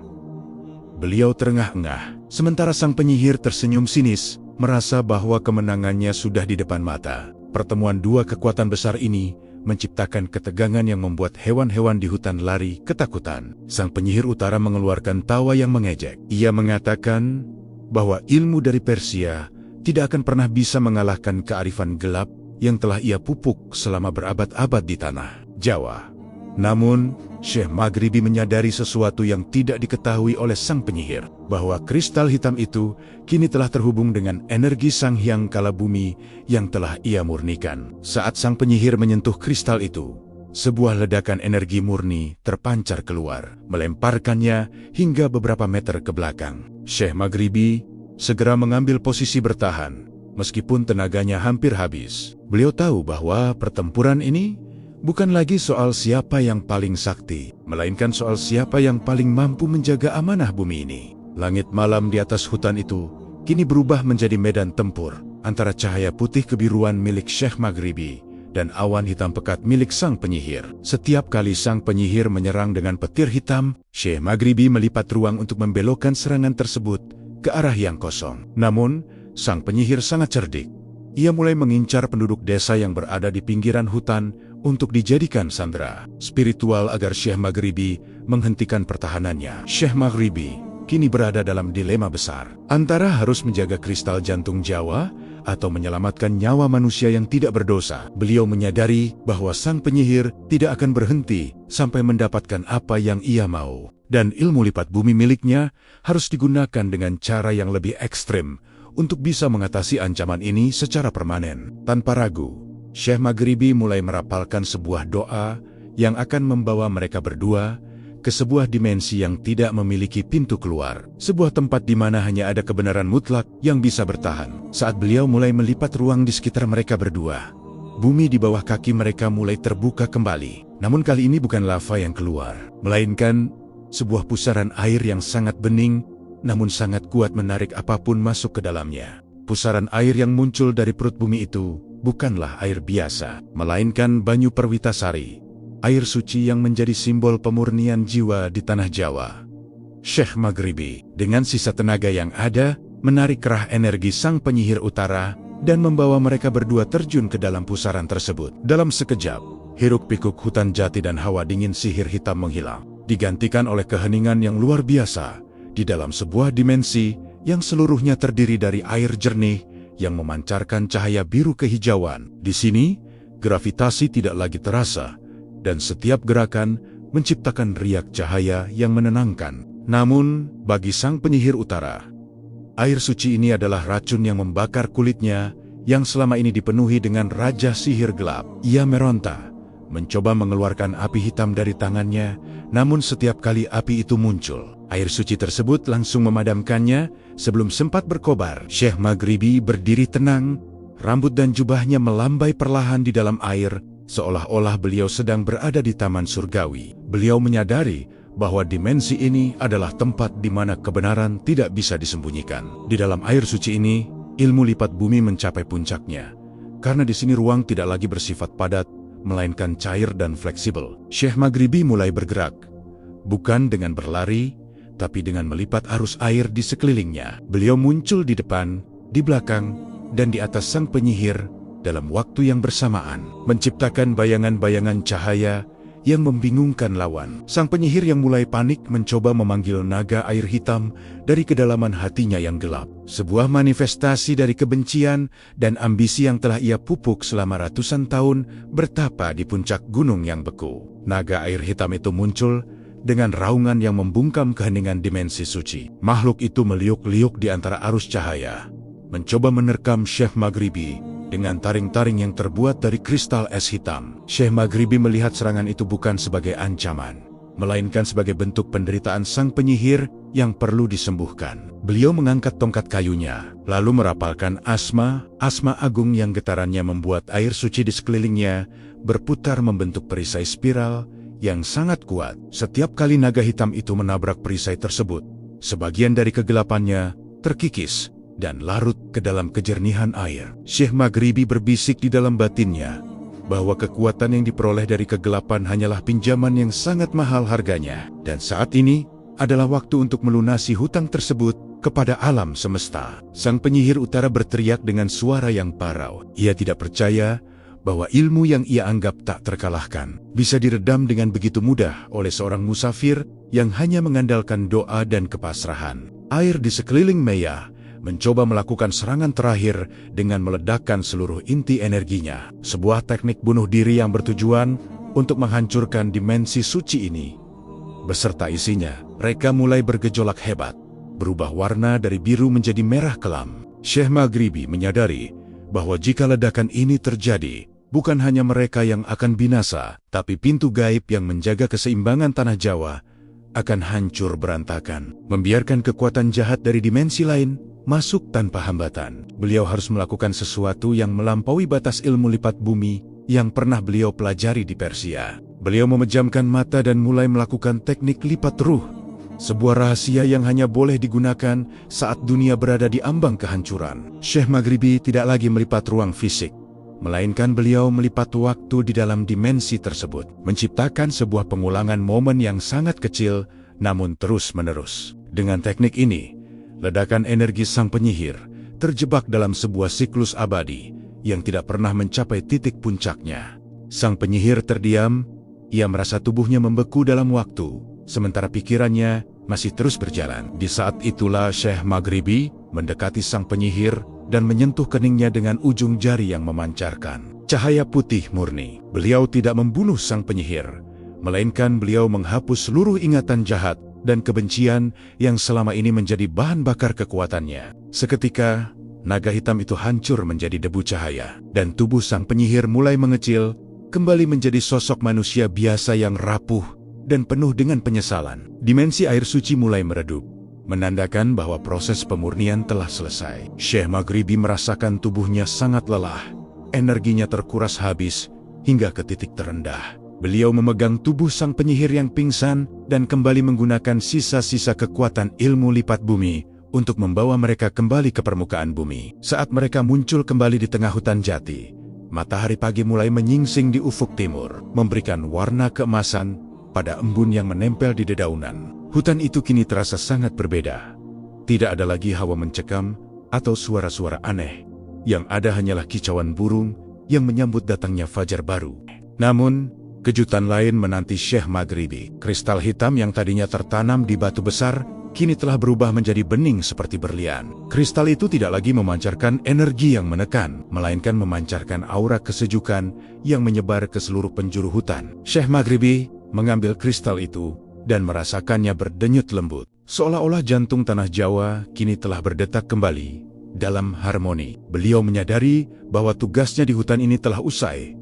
beliau terengah-engah, sementara sang penyihir tersenyum sinis, merasa bahwa kemenangannya sudah di depan mata. Pertemuan dua kekuatan besar ini menciptakan ketegangan yang membuat hewan-hewan di hutan lari ketakutan. Sang penyihir utara mengeluarkan tawa yang mengejek. Ia mengatakan bahwa ilmu dari Persia tidak akan pernah bisa mengalahkan kearifan gelap yang telah ia pupuk selama berabad-abad di tanah Jawa. Namun, Syekh Maghribi menyadari sesuatu yang tidak diketahui oleh sang penyihir, bahwa kristal hitam itu kini telah terhubung dengan energi Sang Hyang Kala Bumi yang telah ia murnikan. Saat sang penyihir menyentuh kristal itu, sebuah ledakan energi murni terpancar keluar, melemparkannya hingga beberapa meter ke belakang. Syekh Maghribi segera mengambil posisi bertahan, meskipun tenaganya hampir habis. Beliau tahu bahwa pertempuran ini bukan lagi soal siapa yang paling sakti, melainkan soal siapa yang paling mampu menjaga amanah bumi ini. Langit malam di atas hutan itu kini berubah menjadi medan tempur antara cahaya putih kebiruan milik Syekh Maghribi dan awan hitam pekat milik sang penyihir. Setiap kali sang penyihir menyerang dengan petir hitam, Syekh Maghribi melipat ruang untuk membelokkan serangan tersebut ke arah yang kosong. Namun, sang penyihir sangat cerdik. Ia mulai mengincar penduduk desa yang berada di pinggiran hutan untuk dijadikan sandera spiritual agar Syekh Maghribi menghentikan pertahanannya. Syekh Maghribi kini berada dalam dilema besar, antara harus menjaga kristal jantung Jawa atau menyelamatkan nyawa manusia yang tidak berdosa. Beliau menyadari bahwa sang penyihir tidak akan berhenti sampai mendapatkan apa yang ia mau, dan ilmu lipat bumi miliknya harus digunakan dengan cara yang lebih ekstrim untuk bisa mengatasi ancaman ini secara permanen. Tanpa ragu, Syekh Maghribi mulai merapalkan sebuah doa yang akan membawa mereka berdua ke sebuah dimensi yang tidak memiliki pintu keluar. Sebuah tempat di mana hanya ada kebenaran mutlak yang bisa bertahan. Saat beliau mulai melipat ruang di sekitar mereka berdua, bumi di bawah kaki mereka mulai terbuka kembali. Namun kali ini bukan lava yang keluar, melainkan sebuah pusaran air yang sangat bening, namun sangat kuat menarik apapun masuk ke dalamnya. Pusaran air yang muncul dari perut bumi itu bukanlah air biasa, melainkan Banyu Perwitasari, air suci yang menjadi simbol pemurnian jiwa di tanah Jawa. Syekh Maghribi, dengan sisa tenaga yang ada, menarik kerah energi sang penyihir utara dan membawa mereka berdua terjun ke dalam pusaran tersebut. Dalam sekejap, hiruk-pikuk hutan jati dan hawa dingin sihir hitam menghilang, digantikan oleh keheningan yang luar biasa di dalam sebuah dimensi yang seluruhnya terdiri dari air jernih yang memancarkan cahaya biru kehijauan. Di sini, gravitasi tidak lagi terasa, dan setiap gerakan menciptakan riak cahaya yang menenangkan. Namun, bagi sang penyihir utara, air suci ini adalah racun yang membakar kulitnya yang selama ini dipenuhi dengan raja sihir gelap. Ia meronta, mencoba mengeluarkan api hitam dari tangannya, namun setiap kali api itu muncul, air suci tersebut langsung memadamkannya sebelum sempat berkobar. Syekh Maghribi berdiri tenang, rambut dan jubahnya melambai perlahan di dalam air, seolah-olah beliau sedang berada di taman surgawi. Beliau menyadari bahwa dimensi ini adalah tempat di mana kebenaran tidak bisa disembunyikan. Di dalam air suci ini, ilmu lipat bumi mencapai puncaknya, karena di sini ruang tidak lagi bersifat padat, melainkan cair dan fleksibel. Syekh Maghribi mulai bergerak, bukan dengan berlari, tapi dengan melipat arus air di sekelilingnya. Beliau muncul di depan, di belakang, dan di atas sang penyihir dalam waktu yang bersamaan, menciptakan bayangan-bayangan cahaya yang membingungkan lawan. Sang penyihir yang mulai panik mencoba memanggil naga air hitam dari kedalaman hatinya yang gelap. Sebuah manifestasi dari kebencian dan ambisi yang telah ia pupuk selama ratusan tahun bertapa di puncak gunung yang beku. Naga air hitam itu muncul dengan raungan yang membungkam keheningan dimensi suci. Makhluk itu meliuk-liuk di antara arus cahaya, mencoba menerkam Syekh Maghribi dengan taring-taring yang terbuat dari kristal es hitam. Syekh Maghribi melihat serangan itu bukan sebagai ancaman, melainkan sebagai bentuk penderitaan sang penyihir yang perlu disembuhkan. Beliau mengangkat tongkat kayunya, lalu merapalkan asma agung yang getarannya membuat air suci di sekelilingnya berputar membentuk perisai spiral yang sangat kuat. Setiap kali naga hitam itu menabrak perisai tersebut, sebagian dari kegelapannya terkikis dan larut ke dalam kejernihan air. Syekh Maghribi berbisik di dalam batinnya bahwa kekuatan yang diperoleh dari kegelapan hanyalah pinjaman yang sangat mahal harganya, dan saat ini adalah waktu untuk melunasi hutang tersebut kepada alam semesta. Sang penyihir utara berteriak dengan suara yang parau. Ia tidak percaya bahwa ilmu yang ia anggap tak terkalahkan bisa diredam dengan begitu mudah oleh seorang musafir yang hanya mengandalkan doa dan kepasrahan. Air di sekeliling Meya mencoba melakukan serangan terakhir dengan meledakkan seluruh inti energinya. Sebuah teknik bunuh diri yang bertujuan untuk menghancurkan dimensi suci ini beserta isinya. Mereka mulai bergejolak hebat, berubah warna dari biru menjadi merah kelam. Syekh Maghribi menyadari bahwa jika ledakan ini terjadi, bukan hanya mereka yang akan binasa, tapi pintu gaib yang menjaga keseimbangan tanah Jawa akan hancur berantakan. Membiarkan kekuatan jahat dari dimensi lain masuk tanpa hambatan. Beliau harus melakukan sesuatu yang melampaui batas ilmu lipat bumi yang pernah beliau pelajari di Persia. Beliau memejamkan mata dan mulai melakukan teknik lipat ruh, sebuah rahasia yang hanya boleh digunakan saat dunia berada di ambang kehancuran. Syekh Maghribi tidak lagi melipat ruang fisik, melainkan beliau melipat waktu di dalam dimensi tersebut, menciptakan sebuah pengulangan momen yang sangat kecil namun terus-menerus. Dengan teknik ini, ledakan energi sang penyihir terjebak dalam sebuah siklus abadi yang tidak pernah mencapai titik puncaknya. Sang penyihir terdiam, ia merasa tubuhnya membeku dalam waktu, sementara pikirannya masih terus berjalan. Di saat itulah Syekh Maghribi mendekati sang penyihir dan menyentuh keningnya dengan ujung jari yang memancarkan cahaya putih murni. Beliau tidak membunuh sang penyihir, melainkan beliau menghapus seluruh ingatan jahat dan kebencian yang selama ini menjadi bahan bakar kekuatannya. Seketika, naga hitam itu hancur menjadi debu cahaya, dan tubuh sang penyihir mulai mengecil, kembali menjadi sosok manusia biasa yang rapuh dan penuh dengan penyesalan. Dimensi air suci mulai meredup, menandakan bahwa proses pemurnian telah selesai. Syekh Maghribi merasakan tubuhnya sangat lelah, energinya terkuras habis hingga ke titik terendah. Beliau memegang tubuh sang penyihir yang pingsan dan kembali menggunakan sisa-sisa kekuatan ilmu lipat bumi untuk membawa mereka kembali ke permukaan bumi. Saat mereka muncul kembali di tengah hutan jati, matahari pagi mulai menyingsing di ufuk timur, memberikan warna keemasan pada embun yang menempel di dedaunan. Hutan itu kini terasa sangat berbeda. Tidak ada lagi hawa mencekam atau suara-suara aneh. Yang ada hanyalah kicauan burung yang menyambut datangnya fajar baru. Namun, kejutan lain menanti Syekh Maghribi. Kristal hitam yang tadinya tertanam di batu besar, kini telah berubah menjadi bening seperti berlian. Kristal itu tidak lagi memancarkan energi yang menekan, melainkan memancarkan aura kesejukan yang menyebar ke seluruh penjuru hutan. Syekh Maghribi mengambil kristal itu dan merasakannya berdenyut lembut. Seolah-olah jantung tanah Jawa kini telah berdetak kembali dalam harmoni. Beliau menyadari bahwa tugasnya di hutan ini telah usai.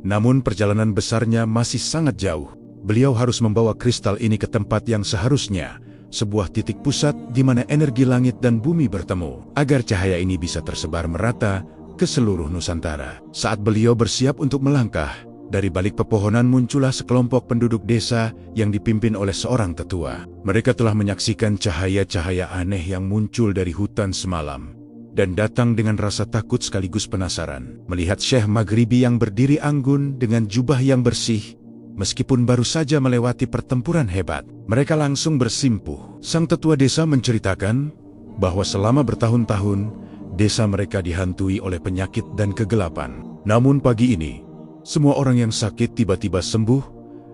Namun perjalanan besarnya masih sangat jauh. Beliau harus membawa kristal ini ke tempat yang seharusnya, sebuah titik pusat di mana energi langit dan bumi bertemu, agar cahaya ini bisa tersebar merata ke seluruh Nusantara. Saat beliau bersiap untuk melangkah, dari balik pepohonan muncullah sekelompok penduduk desa yang dipimpin oleh seorang tetua. Mereka telah menyaksikan cahaya-cahaya aneh yang muncul dari hutan semalam, dan datang dengan rasa takut sekaligus penasaran. Melihat Syekh Maghribi yang berdiri anggun dengan jubah yang bersih, meskipun baru saja melewati pertempuran hebat, mereka langsung bersimpuh. Sang tetua desa menceritakan bahwa selama bertahun-tahun, desa mereka dihantui oleh penyakit dan kegelapan. Namun pagi ini, semua orang yang sakit tiba-tiba sembuh,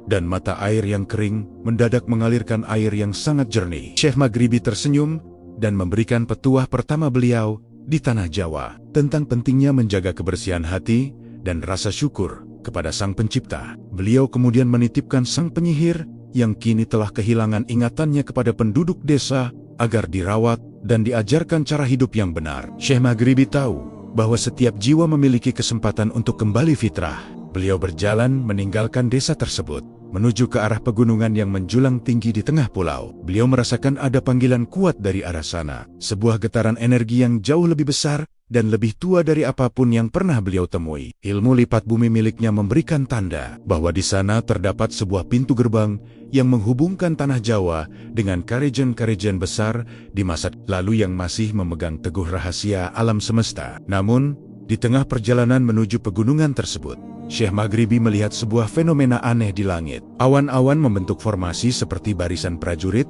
dan mata air yang kering mendadak mengalirkan air yang sangat jernih. Syekh Maghribi tersenyum dan memberikan petuah pertama beliau di tanah Jawa tentang pentingnya menjaga kebersihan hati dan rasa syukur kepada Sang Pencipta. Beliau kemudian menitipkan sang penyihir yang kini telah kehilangan ingatannya kepada penduduk desa agar dirawat dan diajarkan cara hidup yang benar. Syekh Maghribi tahu bahwa setiap jiwa memiliki kesempatan untuk kembali fitrah. Beliau berjalan meninggalkan desa tersebut, menuju ke arah pegunungan yang menjulang tinggi di tengah pulau. Beliau merasakan ada panggilan kuat dari arah sana, sebuah getaran energi yang jauh lebih besar dan lebih tua dari apapun yang pernah beliau temui. Ilmu lipat bumi miliknya memberikan tanda bahwa di sana terdapat sebuah pintu gerbang yang menghubungkan tanah Jawa dengan karajan-karajan besar di masa lalu yang masih memegang teguh rahasia alam semesta. Namun, di tengah perjalanan menuju pegunungan tersebut, Syekh Maghribi melihat sebuah fenomena aneh di langit. Awan-awan membentuk formasi seperti barisan prajurit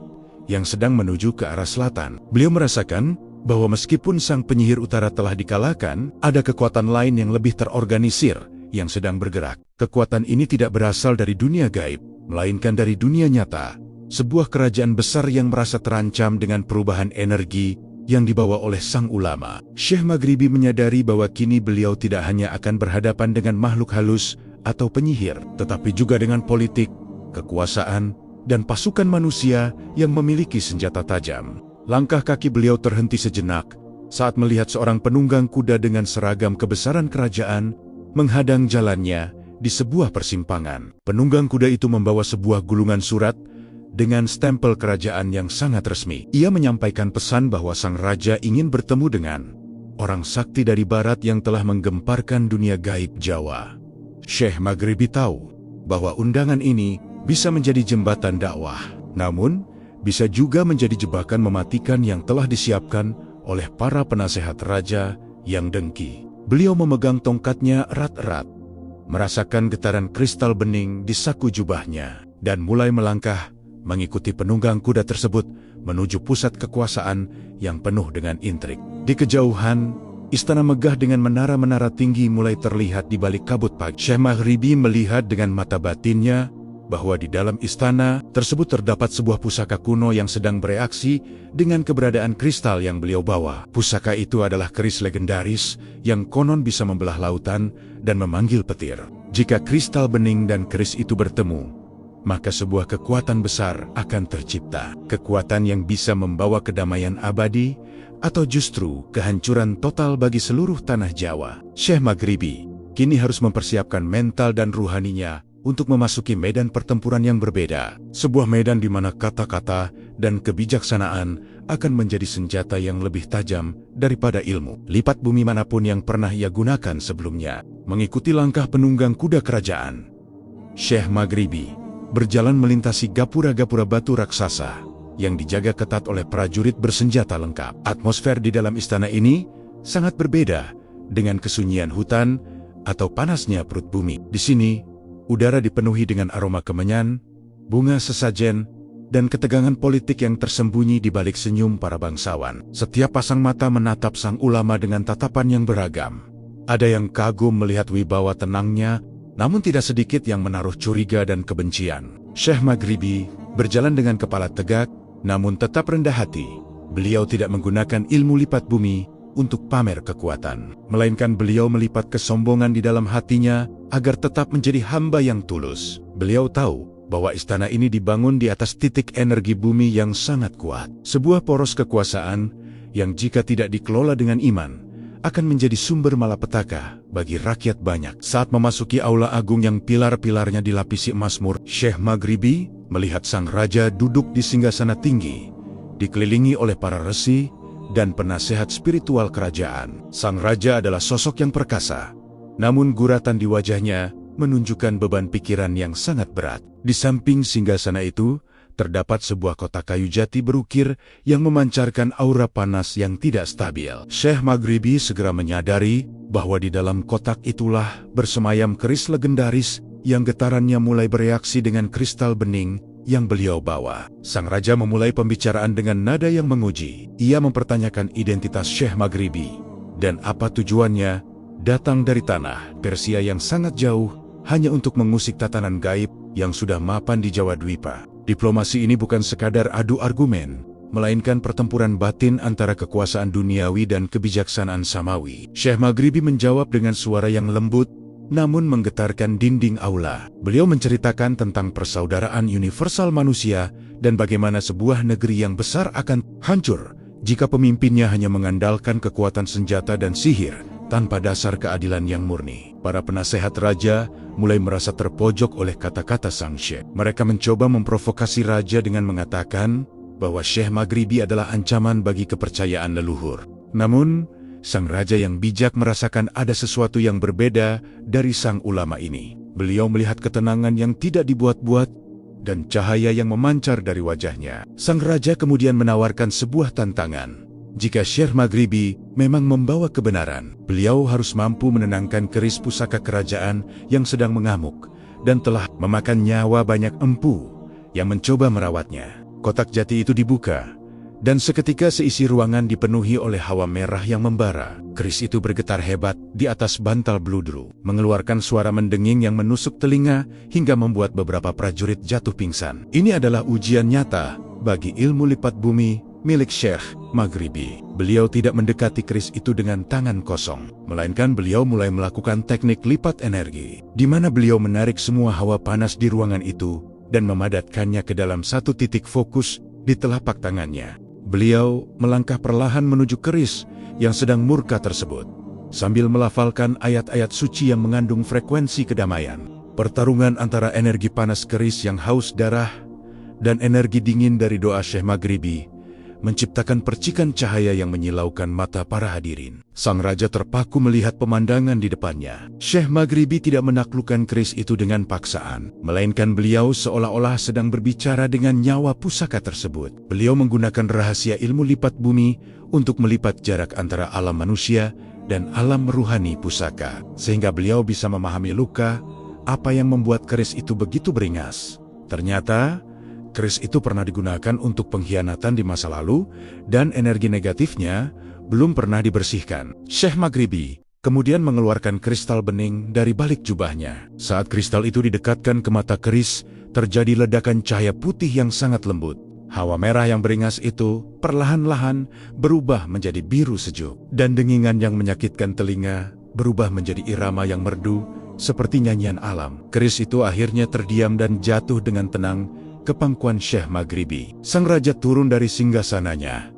yang sedang menuju ke arah selatan. Beliau merasakan bahwa meskipun sang penyihir utara telah dikalahkan, ada kekuatan lain yang lebih terorganisir yang sedang bergerak. Kekuatan ini tidak berasal dari dunia gaib, melainkan dari dunia nyata. Sebuah kerajaan besar yang merasa terancam dengan perubahan energi yang dibawa oleh sang ulama. Syekh Maghribi menyadari bahwa kini beliau tidak hanya akan berhadapan dengan makhluk halus atau penyihir, tetapi juga dengan politik, kekuasaan, dan pasukan manusia yang memiliki senjata tajam. Langkah kaki beliau terhenti sejenak saat melihat seorang penunggang kuda dengan seragam kebesaran kerajaan menghadang jalannya di sebuah persimpangan. Penunggang kuda itu membawa sebuah gulungan surat dengan stempel kerajaan yang sangat resmi. Ia menyampaikan pesan bahwa sang raja ingin bertemu dengan orang sakti dari barat yang telah menggemparkan dunia gaib Jawa. Syekh Maghribi tahu bahwa undangan ini bisa menjadi jembatan dakwah, namun bisa juga menjadi jebakan mematikan yang telah disiapkan oleh para penasehat raja yang dengki. Beliau memegang tongkatnya erat-erat, merasakan getaran kristal bening di saku jubahnya, dan mulai melangkah mengikuti penunggang kuda tersebut menuju pusat kekuasaan yang penuh dengan intrik. Di kejauhan, istana megah dengan menara-menara tinggi mulai terlihat di balik kabut pagi. Syekh Maghribi melihat dengan mata batinnya bahwa di dalam istana tersebut terdapat sebuah pusaka kuno yang sedang bereaksi dengan keberadaan kristal yang beliau bawa. Pusaka itu adalah keris legendaris yang konon bisa membelah lautan dan memanggil petir. Jika kristal bening dan keris itu bertemu, maka sebuah kekuatan besar akan tercipta. Kekuatan yang bisa membawa kedamaian abadi atau justru kehancuran total bagi seluruh tanah Jawa. Syekh Maghribi kini harus mempersiapkan mental dan ruhaninya untuk memasuki medan pertempuran yang berbeda. Sebuah medan di mana kata-kata dan kebijaksanaan akan menjadi senjata yang lebih tajam daripada ilmu lipat bumi manapun yang pernah ia gunakan sebelumnya. Mengikuti langkah penunggang kuda kerajaan, Syekh Maghribi berjalan melintasi gapura-gapura batu raksasa yang dijaga ketat oleh prajurit bersenjata lengkap. Atmosfer di dalam istana ini sangat berbeda dengan kesunyian hutan atau panasnya perut bumi. Di sini, udara dipenuhi dengan aroma kemenyan, bunga sesajen, dan ketegangan politik yang tersembunyi di balik senyum para bangsawan. Setiap pasang mata menatap sang ulama dengan tatapan yang beragam. Ada yang kagum melihat wibawa tenangnya, namun tidak sedikit yang menaruh curiga dan kebencian. Syekh Maghribi berjalan dengan kepala tegak, namun tetap rendah hati. Beliau tidak menggunakan ilmu lipat bumi untuk pamer kekuatan, melainkan beliau melipat kesombongan di dalam hatinya agar tetap menjadi hamba yang tulus. Beliau tahu bahwa istana ini dibangun di atas titik energi bumi yang sangat kuat. Sebuah poros kekuasaan yang jika tidak dikelola dengan iman, akan menjadi sumber malapetaka bagi rakyat banyak. Saat memasuki aula agung yang pilar-pilarnya dilapisi emas murni, Syekh Maghribi melihat sang raja duduk di singgasana tinggi, dikelilingi oleh para resi dan penasehat spiritual kerajaan. Sang raja adalah sosok yang perkasa, namun guratan di wajahnya menunjukkan beban pikiran yang sangat berat. Di samping singgasana itu, terdapat sebuah kotak kayu jati berukir yang memancarkan aura panas yang tidak stabil. Syekh Maghribi segera menyadari bahwa di dalam kotak itulah bersemayam keris legendaris yang getarannya mulai bereaksi dengan kristal bening yang beliau bawa. Sang raja memulai pembicaraan dengan nada yang menguji. Ia mempertanyakan identitas Syekh Maghribi dan apa tujuannya datang dari tanah Persia yang sangat jauh hanya untuk mengusik tatanan gaib yang sudah mapan di Jawa Dwipa. Diplomasi ini bukan sekadar adu argumen, melainkan pertempuran batin antara kekuasaan duniawi dan kebijaksanaan samawi. Syekh Maghribi menjawab dengan suara yang lembut, namun menggetarkan dinding aula. Beliau menceritakan tentang persaudaraan universal manusia dan bagaimana sebuah negeri yang besar akan hancur jika pemimpinnya hanya mengandalkan kekuatan senjata dan sihir tanpa dasar keadilan yang murni. Para penasehat raja mulai merasa terpojok oleh kata-kata sang syekh. Mereka mencoba memprovokasi raja dengan mengatakan bahwa Syekh Maghribi adalah ancaman bagi kepercayaan leluhur. Namun, sang raja yang bijak merasakan ada sesuatu yang berbeda dari sang ulama ini. Beliau melihat ketenangan yang tidak dibuat-buat dan cahaya yang memancar dari wajahnya. Sang raja kemudian menawarkan sebuah tantangan. Jika Syekh Maghribi memang membawa kebenaran, beliau harus mampu menenangkan keris pusaka kerajaan yang sedang mengamuk dan telah memakan nyawa banyak empu yang mencoba merawatnya. Kotak jati itu dibuka, dan seketika seisi ruangan dipenuhi oleh hawa merah yang membara. Keris itu bergetar hebat di atas bantal bludru, mengeluarkan suara mendenging yang menusuk telinga hingga membuat beberapa prajurit jatuh pingsan. Ini adalah ujian nyata bagi ilmu lipat bumi milik Syekh Maghribi. Beliau tidak mendekati keris itu dengan tangan kosong, melainkan beliau mulai melakukan teknik lipat energi, di mana beliau menarik semua hawa panas di ruangan itu dan memadatkannya ke dalam satu titik fokus di telapak tangannya. Beliau melangkah perlahan menuju keris yang sedang murka tersebut, sambil melafalkan ayat-ayat suci yang mengandung frekuensi kedamaian. Pertarungan antara energi panas keris yang haus darah dan energi dingin dari doa Syekh Maghribi menciptakan percikan cahaya yang menyilaukan mata para hadirin. Sang raja terpaku melihat pemandangan di depannya. Syekh Maghribi tidak menaklukkan keris itu dengan paksaan, melainkan beliau seolah-olah sedang berbicara dengan nyawa pusaka tersebut. Beliau menggunakan rahasia ilmu lipat bumi untuk melipat jarak antara alam manusia dan alam ruhani pusaka, sehingga beliau bisa memahami luka apa yang membuat keris itu begitu beringas. Ternyata keris itu pernah digunakan untuk pengkhianatan di masa lalu dan energi negatifnya belum pernah dibersihkan. Syekh Maghribi kemudian mengeluarkan kristal bening dari balik jubahnya. Saat kristal itu didekatkan ke mata keris, terjadi ledakan cahaya putih yang sangat lembut. Hawa merah yang beringas itu perlahan-lahan berubah menjadi biru sejuk, dan dengingan yang menyakitkan telinga berubah menjadi irama yang merdu seperti nyanyian alam. Keris itu akhirnya terdiam dan jatuh dengan tenang ke pangkuan Syekh Maghribi. Sang raja turun dari singgasananya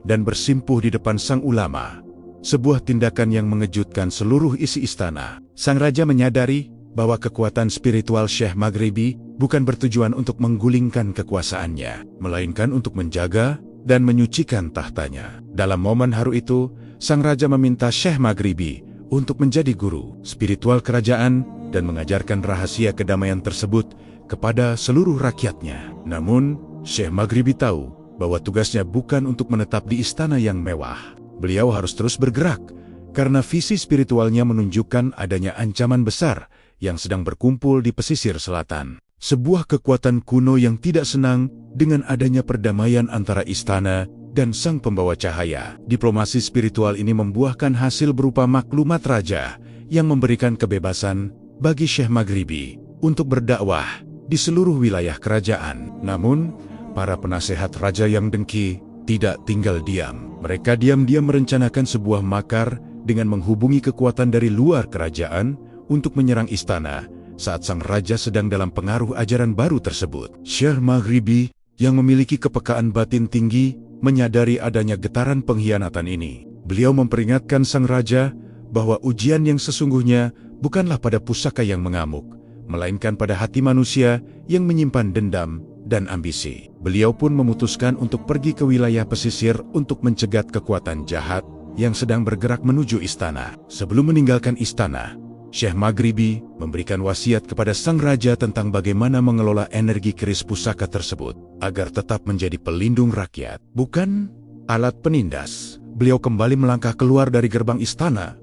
dan bersimpuh di depan sang ulama, sebuah tindakan yang mengejutkan seluruh isi istana. Sang raja menyadari bahwa kekuatan spiritual Syekh Maghribi bukan bertujuan untuk menggulingkan kekuasaannya, melainkan untuk menjaga dan menyucikan tahtanya. Dalam momen haru itu, sang raja meminta Syekh Maghribi untuk menjadi guru spiritual kerajaan dan mengajarkan rahasia kedamaian tersebut kepada seluruh rakyatnya. Namun, Syekh Maghribi tahu bahwa tugasnya bukan untuk menetap di istana yang mewah. Beliau harus terus bergerak, karena visi spiritualnya menunjukkan adanya ancaman besar yang sedang berkumpul di pesisir selatan. Sebuah kekuatan kuno yang tidak senang dengan adanya perdamaian antara istana dan sang pembawa cahaya. Diplomasi spiritual ini membuahkan hasil berupa maklumat raja yang memberikan kebebasan bagi Syekh Maghribi untuk berdakwah di seluruh wilayah kerajaan. Namun, para penasehat raja yang dengki tidak tinggal diam. Mereka diam-diam merencanakan sebuah makar dengan menghubungi kekuatan dari luar kerajaan untuk menyerang istana saat sang raja sedang dalam pengaruh ajaran baru tersebut. Syekh Maghribi yang memiliki kepekaan batin tinggi menyadari adanya getaran pengkhianatan ini. Beliau memperingatkan sang raja bahwa ujian yang sesungguhnya bukanlah pada pusaka yang mengamuk, melainkan pada hati manusia yang menyimpan dendam dan ambisi. Beliau pun memutuskan untuk pergi ke wilayah pesisir untuk mencegat kekuatan jahat yang sedang bergerak menuju istana. Sebelum meninggalkan istana, Syekh Maghribi memberikan wasiat kepada sang raja tentang bagaimana mengelola energi keris pusaka tersebut agar tetap menjadi pelindung rakyat, bukan alat penindas. Beliau kembali melangkah keluar dari gerbang istana.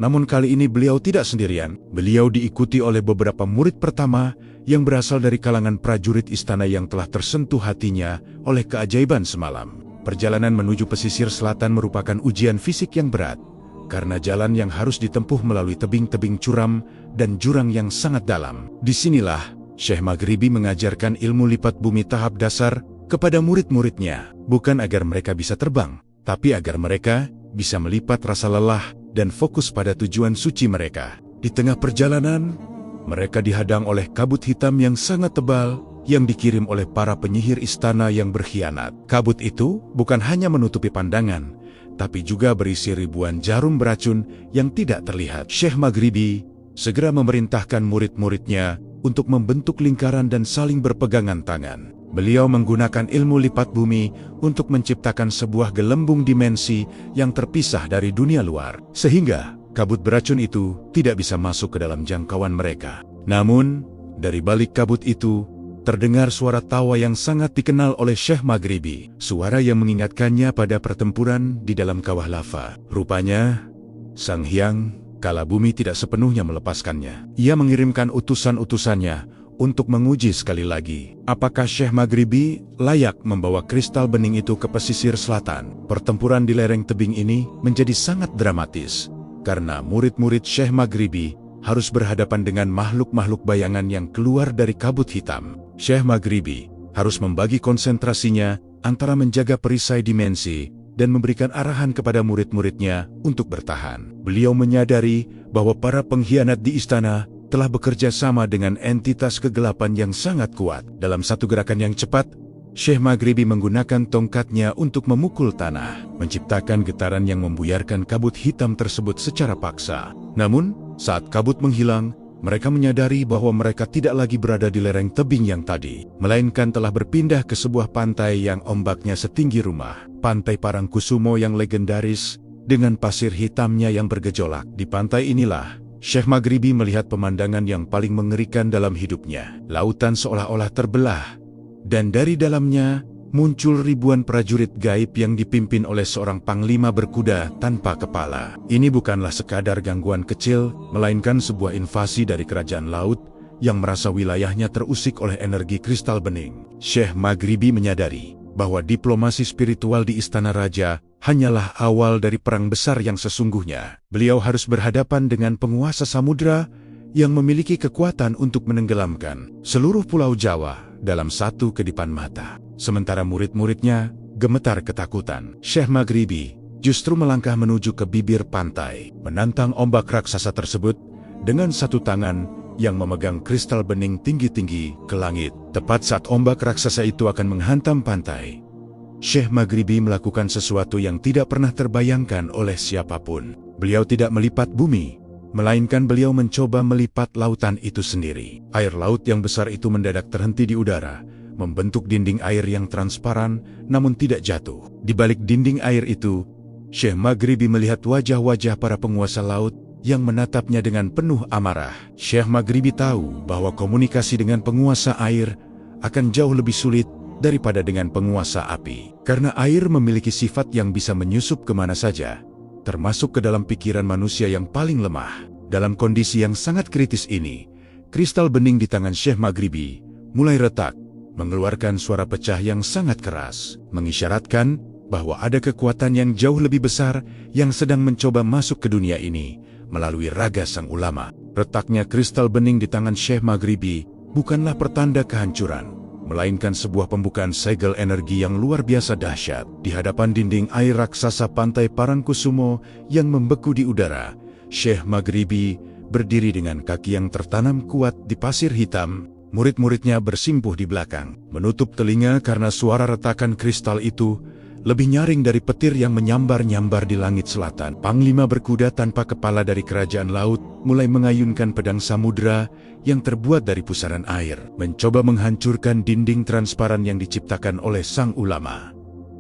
Namun kali ini beliau tidak sendirian. Beliau diikuti oleh beberapa murid pertama yang berasal dari kalangan prajurit istana yang telah tersentuh hatinya oleh keajaiban semalam. Perjalanan menuju pesisir selatan merupakan ujian fisik yang berat, karena jalan yang harus ditempuh melalui tebing-tebing curam dan jurang yang sangat dalam. Disinilah Syekh Maghribi mengajarkan ilmu lipat bumi tahap dasar kepada murid-muridnya, bukan agar mereka bisa terbang, tapi agar mereka bisa melipat rasa lelah dan fokus pada tujuan suci mereka. Di tengah perjalanan, mereka dihadang oleh kabut hitam yang sangat tebal yang dikirim oleh para penyihir istana yang berkhianat. Kabut itu bukan hanya menutupi pandangan, tapi juga berisi ribuan jarum beracun yang tidak terlihat. Syekh Maghribi segera memerintahkan murid-muridnya untuk membentuk lingkaran dan saling berpegangan tangan. Beliau menggunakan ilmu lipat bumi untuk menciptakan sebuah gelembung dimensi yang terpisah dari dunia luar, sehingga kabut beracun itu tidak bisa masuk ke dalam jangkauan mereka. Namun, dari balik kabut itu, terdengar suara tawa yang sangat dikenal oleh Syekh Maghribi. Suara yang mengingatkannya pada pertempuran di dalam kawah lava. Rupanya, Sang Hyang kala bumi tidak sepenuhnya melepaskannya. Ia mengirimkan utusan-utusannya untuk menguji sekali lagi, apakah Syekh Maghribi layak membawa kristal bening itu ke pesisir selatan. Pertempuran di lereng tebing ini menjadi sangat dramatis, karena murid-murid Syekh Maghribi harus berhadapan dengan makhluk-makhluk bayangan yang keluar dari kabut hitam. Syekh Maghribi harus membagi konsentrasinya antara menjaga perisai dimensi dan memberikan arahan kepada murid-muridnya untuk bertahan. Beliau menyadari bahwa para pengkhianat di istana telah bekerja sama dengan entitas kegelapan yang sangat kuat. Dalam satu gerakan yang cepat, Syekh Maghribi menggunakan tongkatnya untuk memukul tanah, menciptakan getaran yang membuyarkan kabut hitam tersebut secara paksa. Namun, saat kabut menghilang, mereka menyadari bahwa mereka tidak lagi berada di lereng tebing yang tadi, melainkan telah berpindah ke sebuah pantai yang ombaknya setinggi rumah. Pantai Parangkusumo yang legendaris dengan pasir hitamnya yang bergejolak. Di pantai inilah, Syekh Maghribi melihat pemandangan yang paling mengerikan dalam hidupnya. Lautan seolah-olah terbelah, dan dari dalamnya muncul ribuan prajurit gaib yang dipimpin oleh seorang panglima berkuda tanpa kepala. Ini bukanlah sekadar gangguan kecil, melainkan sebuah invasi dari kerajaan laut yang merasa wilayahnya terusik oleh energi kristal bening. Syekh Maghribi menyadari bahwa diplomasi spiritual di istana raja hanyalah awal dari perang besar yang sesungguhnya. Beliau harus berhadapan dengan penguasa samudra yang memiliki kekuatan untuk menenggelamkan seluruh pulau Jawa dalam satu kedipan mata. Sementara murid-muridnya gemetar ketakutan, Syekh Maghribi justru melangkah menuju ke bibir pantai, menantang ombak raksasa tersebut dengan satu tangan yang memegang kristal bening tinggi-tinggi ke langit. Tepat saat ombak raksasa itu akan menghantam pantai, Syekh Maghribi melakukan sesuatu yang tidak pernah terbayangkan oleh siapapun. Beliau tidak melipat bumi, melainkan beliau mencoba melipat lautan itu sendiri. Air laut yang besar itu mendadak terhenti di udara, membentuk dinding air yang transparan namun tidak jatuh. Di balik dinding air itu, Syekh Maghribi melihat wajah-wajah para penguasa laut yang menatapnya dengan penuh amarah. Syekh Maghribi tahu bahwa komunikasi dengan penguasa air akan jauh lebih sulit daripada dengan penguasa api, karena air memiliki sifat yang bisa menyusup kemana saja, termasuk ke dalam pikiran manusia yang paling lemah. Dalam kondisi yang sangat kritis ini, kristal bening di tangan Syekh Maghribi mulai retak, mengeluarkan suara pecah yang sangat keras, mengisyaratkan bahwa ada kekuatan yang jauh lebih besar yang sedang mencoba masuk ke dunia ini melalui raga sang ulama. Retaknya kristal bening di tangan Syekh Maghribi bukanlah pertanda kehancuran, melainkan sebuah pembukaan segel energi yang luar biasa dahsyat. Di hadapan dinding air raksasa pantai Parangkusumo yang membeku di udara, Syekh Maghribi berdiri dengan kaki yang tertanam kuat di pasir hitam. Murid-muridnya bersimpuh di belakang, menutup telinga karena suara retakan kristal itu lebih nyaring dari petir yang menyambar-nyambar di langit selatan. Panglima berkuda tanpa kepala dari kerajaan laut mulai mengayunkan pedang samudra yang terbuat dari pusaran air, mencoba menghancurkan dinding transparan yang diciptakan oleh sang ulama.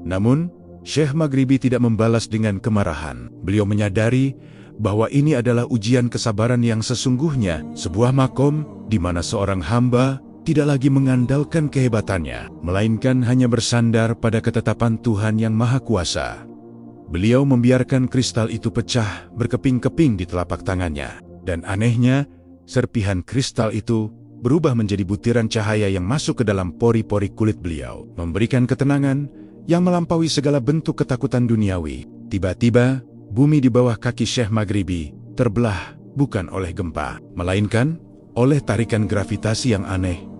Namun, Syekh Maghribi tidak membalas dengan kemarahan. Beliau menyadari bahwa ini adalah ujian kesabaran yang sesungguhnya, sebuah makom di mana seorang hamba tidak lagi mengandalkan kehebatannya, melainkan hanya bersandar pada ketetapan Tuhan yang Maha Kuasa. Beliau membiarkan kristal itu pecah berkeping-keping di telapak tangannya, dan anehnya, serpihan kristal itu berubah menjadi butiran cahaya yang masuk ke dalam pori-pori kulit beliau, memberikan ketenangan yang melampaui segala bentuk ketakutan duniawi. Tiba-tiba, bumi di bawah kaki Syekh Maghribi terbelah bukan oleh gempa, melainkan oleh tarikan gravitasi yang aneh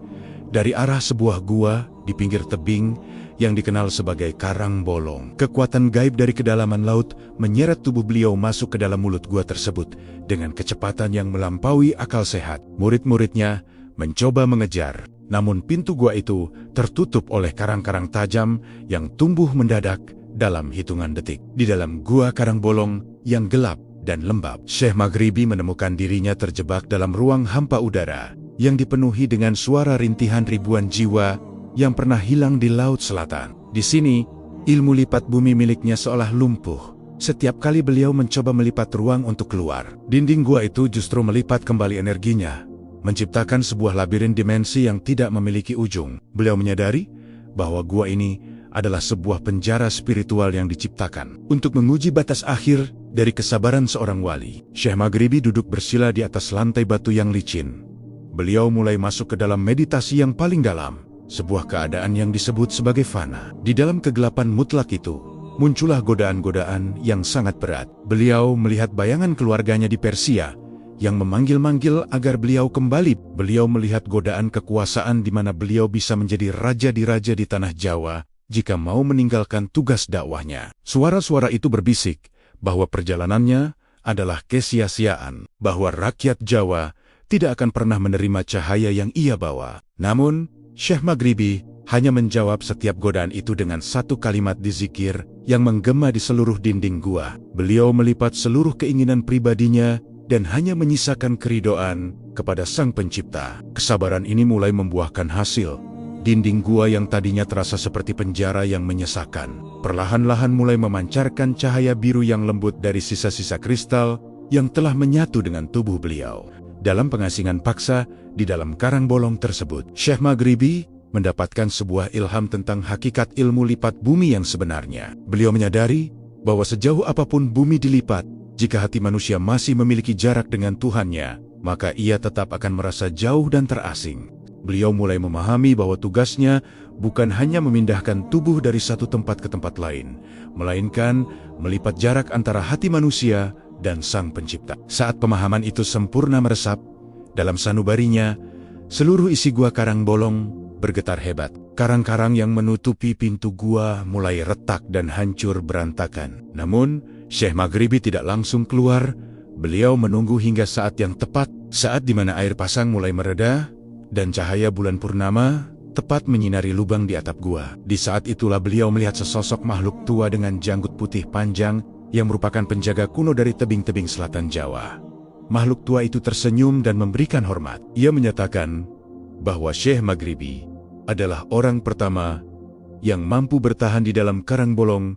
dari arah sebuah gua di pinggir tebing yang dikenal sebagai Karang Bolong. Kekuatan gaib dari kedalaman laut menyeret tubuh beliau masuk ke dalam mulut gua tersebut dengan kecepatan yang melampaui akal sehat. Murid-muridnya mencoba mengejar, namun pintu gua itu tertutup oleh karang-karang tajam yang tumbuh mendadak dalam hitungan detik. Di dalam gua Karang Bolong yang gelap dan lembab, Syekh Maghribi menemukan dirinya terjebak dalam ruang hampa udara yang dipenuhi dengan suara rintihan ribuan jiwa yang pernah hilang di Laut Selatan. Di sini, ilmu lipat bumi miliknya seolah lumpuh. Setiap kali beliau mencoba melipat ruang untuk keluar, dinding gua itu justru melipat kembali energinya, menciptakan sebuah labirin dimensi yang tidak memiliki ujung. Beliau menyadari bahwa gua ini adalah sebuah penjara spiritual yang diciptakan untuk menguji batas akhir dari kesabaran seorang wali. Syekh Maghribi duduk bersila di atas lantai batu yang licin. Beliau mulai masuk ke dalam meditasi yang paling dalam, sebuah keadaan yang disebut sebagai fana. Di dalam kegelapan mutlak itu, muncullah godaan-godaan yang sangat berat. Beliau melihat bayangan keluarganya di Persia yang memanggil-manggil agar beliau kembali. Beliau melihat godaan kekuasaan di mana beliau bisa menjadi raja di tanah Jawa jika mau meninggalkan tugas dakwahnya. Suara-suara itu berbisik bahwa perjalanannya adalah kesia-siaan, bahwa rakyat Jawa tidak akan pernah menerima cahaya yang ia bawa. Namun, Syekh Maghribi hanya menjawab setiap godaan itu dengan satu kalimat di zikir yang menggema di seluruh dinding gua. Beliau melipat seluruh keinginan pribadinya dan hanya menyisakan keridoan kepada Sang Pencipta. Kesabaran ini mulai membuahkan hasil. Dinding gua yang tadinya terasa seperti penjara yang menyesakan, perlahan-lahan mulai memancarkan cahaya biru yang lembut dari sisa-sisa kristal yang telah menyatu dengan tubuh beliau. Dalam pengasingan paksa di dalam Karang Bolong tersebut, Syekh Maghribi mendapatkan sebuah ilham tentang hakikat ilmu lipat bumi yang sebenarnya. Beliau menyadari bahwa sejauh apapun bumi dilipat, jika hati manusia masih memiliki jarak dengan Tuhannya, maka ia tetap akan merasa jauh dan terasing. Beliau mulai memahami bahwa tugasnya bukan hanya memindahkan tubuh dari satu tempat ke tempat lain, melainkan melipat jarak antara hati manusia dan Sang Pencipta. Saat pemahaman itu sempurna meresap dalam sanubarinya, seluruh isi gua Karang Bolong bergetar hebat. Karang-karang yang menutupi pintu gua mulai retak dan hancur berantakan. Namun, Syekh Maghribi tidak langsung keluar. Beliau menunggu hingga saat yang tepat, saat di mana air pasang mulai mereda dan cahaya bulan purnama tepat menyinari lubang di atap gua. Di saat itulah beliau melihat sesosok makhluk tua dengan janggut putih panjang yang merupakan penjaga kuno dari tebing-tebing selatan Jawa. Makhluk tua itu tersenyum dan memberikan hormat. Ia menyatakan bahwa Syekh Maghribi adalah orang pertama yang mampu bertahan di dalam Karang Bolong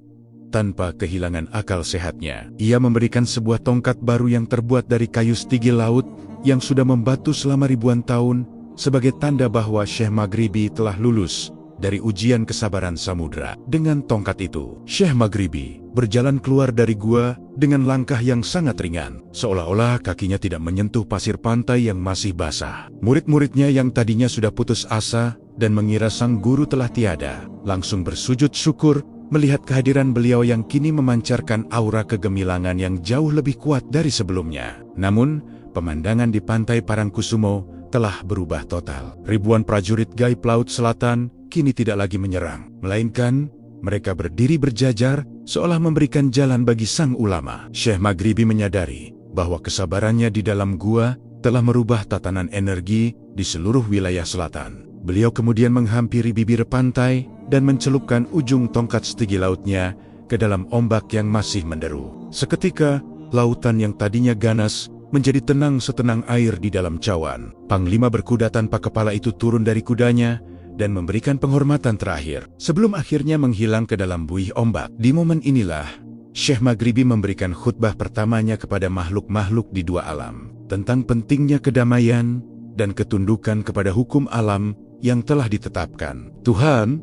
tanpa kehilangan akal sehatnya. Ia memberikan sebuah tongkat baru yang terbuat dari kayu stigi laut yang sudah membatu selama ribuan tahun sebagai tanda bahwa Syekh Maghribi telah lulus dari ujian kesabaran samudra. Dengan tongkat itu, Syekh Maghribi berjalan keluar dari gua dengan langkah yang sangat ringan, seolah-olah kakinya tidak menyentuh pasir pantai yang masih basah. Murid-muridnya yang tadinya sudah putus asa dan mengira sang guru telah tiada, langsung bersujud syukur melihat kehadiran beliau yang kini memancarkan aura kegemilangan yang jauh lebih kuat dari sebelumnya. Namun, pemandangan di pantai Parangkusumo telah berubah total. Ribuan prajurit gaib Laut Selatan kini tidak lagi menyerang, melainkan mereka berdiri berjajar seolah memberikan jalan bagi sang ulama. Syekh Maghribi menyadari bahwa kesabarannya di dalam gua telah merubah tatanan energi di seluruh wilayah selatan. Beliau kemudian menghampiri bibir pantai dan mencelupkan ujung tongkat stigi lautnya ke dalam ombak yang masih menderu. Seketika, lautan yang tadinya ganas menjadi tenang setenang air di dalam cawan. Panglima berkuda tanpa kepala itu turun dari kudanya dan memberikan penghormatan terakhir, sebelum akhirnya menghilang ke dalam buih ombak. Di momen inilah, Syekh Maghribi memberikan khutbah pertamanya kepada makhluk-makhluk di dua alam, tentang pentingnya kedamaian dan ketundukan kepada hukum alam yang telah ditetapkan Tuhan.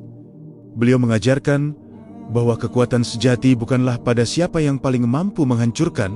Beliau mengajarkan bahwa kekuatan sejati bukanlah pada siapa yang paling mampu menghancurkan,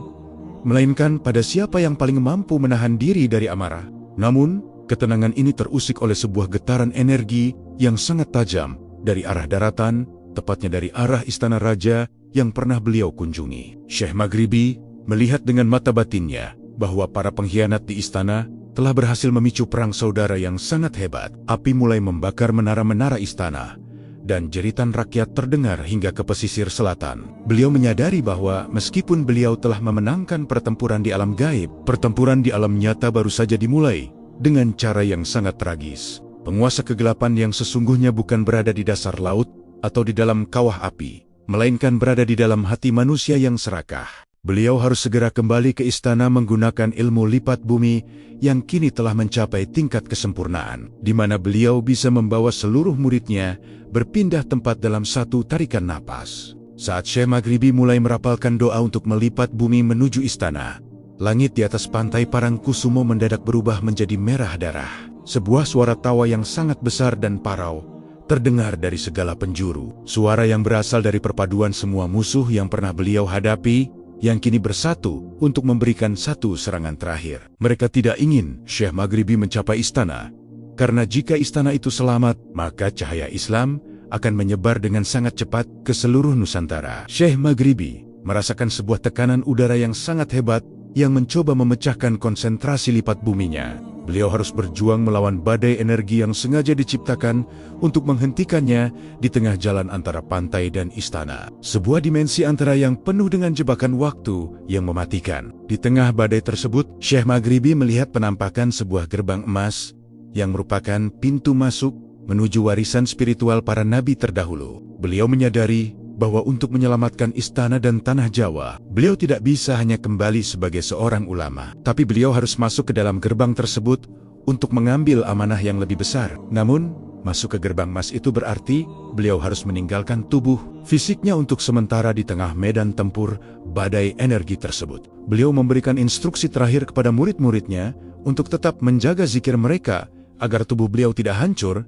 melainkan pada siapa yang paling mampu menahan diri dari amarah. Namun, ketenangan ini terusik oleh sebuah getaran energi yang sangat tajam dari arah daratan, tepatnya dari arah istana raja yang pernah beliau kunjungi. Syekh Maghribi melihat dengan mata batinnya bahwa para pengkhianat di istana telah berhasil memicu perang saudara yang sangat hebat. Api mulai membakar menara-menara istana, dan jeritan rakyat terdengar hingga ke pesisir selatan. Beliau menyadari bahwa meskipun beliau telah memenangkan pertempuran di alam gaib, pertempuran di alam nyata baru saja dimulai dengan cara yang sangat tragis. Penguasa kegelapan yang sesungguhnya bukan berada di dasar laut atau di dalam kawah api, melainkan berada di dalam hati manusia yang serakah. Beliau harus segera kembali ke istana menggunakan ilmu lipat bumi yang kini telah mencapai tingkat kesempurnaan, di mana beliau bisa membawa seluruh muridnya berpindah tempat dalam satu tarikan napas. Saat Syekh Maghribi mulai merapalkan doa untuk melipat bumi menuju istana, langit di atas pantai Parangkusumo mendadak berubah menjadi merah darah. Sebuah suara tawa yang sangat besar dan parau terdengar dari segala penjuru. Suara yang berasal dari perpaduan semua musuh yang pernah beliau hadapi, yang kini bersatu untuk memberikan satu serangan terakhir. Mereka tidak ingin Syekh Maghribi mencapai istana, karena jika istana itu selamat, maka cahaya Islam akan menyebar dengan sangat cepat ke seluruh Nusantara. Syekh Maghribi merasakan sebuah tekanan udara yang sangat hebat yang mencoba memecahkan konsentrasi lipat buminya. Beliau harus berjuang melawan badai energi yang sengaja diciptakan untuk menghentikannya di tengah jalan antara pantai dan istana. Sebuah dimensi antara yang penuh dengan jebakan waktu yang mematikan. Di tengah badai tersebut, Syekh Maghribi melihat penampakan sebuah gerbang emas yang merupakan pintu masuk menuju warisan spiritual para nabi terdahulu. Beliau menyadari bahwa untuk menyelamatkan istana dan tanah Jawa, beliau tidak bisa hanya kembali sebagai seorang ulama, tapi beliau harus masuk ke dalam gerbang tersebut untuk mengambil amanah yang lebih besar. Namun, masuk ke gerbang emas itu berarti beliau harus meninggalkan tubuh fisiknya untuk sementara di tengah medan tempur badai energi tersebut. Beliau memberikan instruksi terakhir kepada murid-muridnya untuk tetap menjaga zikir mereka agar tubuh beliau tidak hancur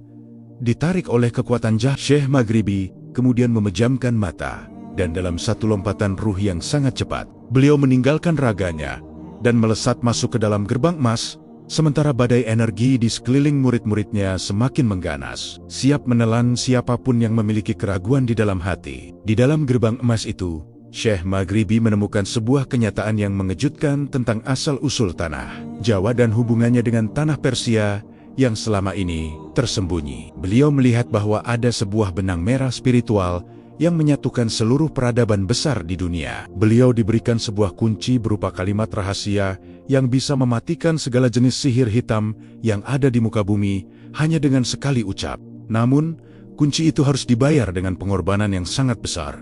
ditarik oleh kekuatan jahat. Syekh Maghribi kemudian memejamkan mata, dan dalam satu lompatan ruh yang sangat cepat, beliau meninggalkan raganya dan melesat masuk ke dalam gerbang emas, sementara badai energi di sekeliling murid-muridnya semakin mengganas, siap menelan siapapun yang memiliki keraguan di dalam hati. Di dalam gerbang emas itu, Syekh Maghribi menemukan sebuah kenyataan yang mengejutkan tentang asal-usul tanah Jawa dan hubungannya dengan tanah Persia yang selama ini tersembunyi. Beliau melihat bahwa ada sebuah benang merah spiritual yang menyatukan seluruh peradaban besar di dunia. Beliau diberikan sebuah kunci berupa kalimat rahasia yang bisa mematikan segala jenis sihir hitam yang ada di muka bumi hanya dengan sekali ucap. Namun, kunci itu harus dibayar dengan pengorbanan yang sangat besar,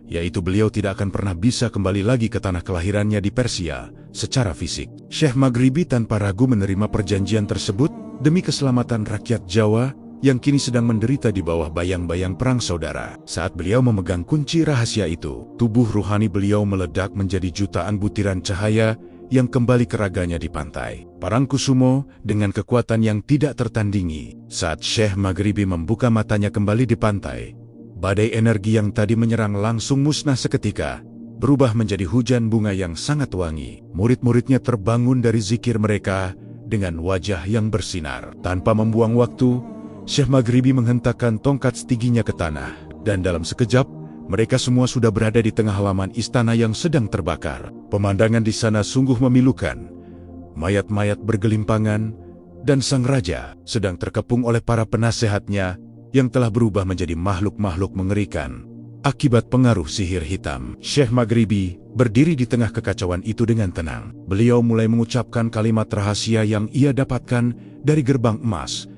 yaitu beliau tidak akan pernah bisa kembali lagi ke tanah kelahirannya di Persia secara fisik. Syekh Maghribi tanpa ragu menerima perjanjian tersebut demi keselamatan rakyat Jawa yang kini sedang menderita di bawah bayang-bayang perang saudara. Saat beliau memegang kunci rahasia itu, tubuh ruhani beliau meledak menjadi jutaan butiran cahaya yang kembali ke raganya di pantai Parangkusumo dengan kekuatan yang tidak tertandingi. Saat Syekh Maghribi membuka matanya kembali di pantai, badai energi yang tadi menyerang langsung musnah seketika, berubah menjadi hujan bunga yang sangat wangi. Murid-muridnya terbangun dari zikir mereka dengan wajah yang bersinar. Tanpa membuang waktu, Syekh Maghribi menghentakkan tongkat setingginya ke tanah, dan dalam sekejap, mereka semua sudah berada di tengah halaman istana yang sedang terbakar. Pemandangan di sana sungguh memilukan. Mayat-mayat bergelimpangan, dan sang raja sedang terkepung oleh para penasehatnya yang telah berubah menjadi makhluk-makhluk mengerikan akibat pengaruh sihir hitam. Syekh Maghribi berdiri di tengah kekacauan itu dengan tenang. Beliau mulai mengucapkan kalimat rahasia yang ia dapatkan dari gerbang emas.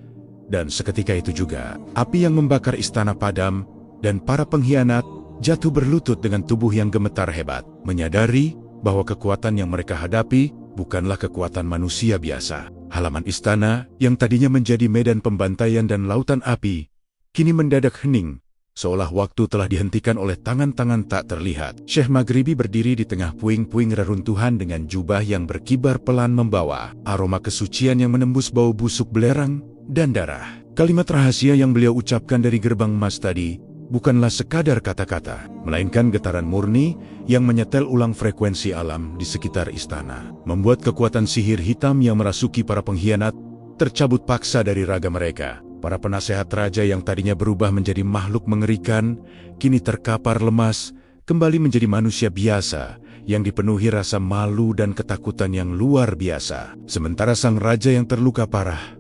Dan seketika itu juga, api yang membakar istana padam, dan para pengkhianat jatuh berlutut dengan tubuh yang gemetar hebat, menyadari bahwa kekuatan yang mereka hadapi bukanlah kekuatan manusia biasa. Halaman istana yang tadinya menjadi medan pembantaian dan lautan api, kini mendadak hening, seolah waktu telah dihentikan oleh tangan-tangan tak terlihat. Syekh Maghribi berdiri di tengah puing-puing reruntuhan dengan jubah yang berkibar pelan membawa aroma kesucian yang menembus bau busuk belerang dan darah. Kalimat rahasia yang beliau ucapkan dari gerbang emas tadi bukanlah sekadar kata-kata, melainkan getaran murni yang menyetel ulang frekuensi alam di sekitar istana, membuat kekuatan sihir hitam yang merasuki para pengkhianat tercabut paksa dari raga mereka. Para penasehat raja yang tadinya berubah menjadi makhluk mengerikan, kini terkapar lemas, kembali menjadi manusia biasa yang dipenuhi rasa malu dan ketakutan yang luar biasa. Sementara sang raja yang terluka parah,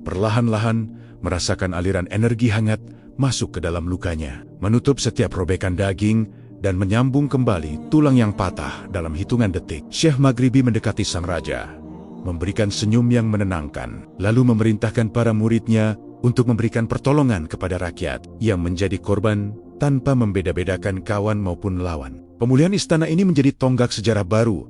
perlahan-lahan merasakan aliran energi hangat masuk ke dalam lukanya, menutup setiap robekan daging dan menyambung kembali tulang yang patah dalam hitungan detik. Syekh Maghribi mendekati sang raja, memberikan senyum yang menenangkan, lalu memerintahkan para muridnya untuk memberikan pertolongan kepada rakyat yang menjadi korban tanpa membeda-bedakan kawan maupun lawan. Pemulihan istana ini menjadi tonggak sejarah baru,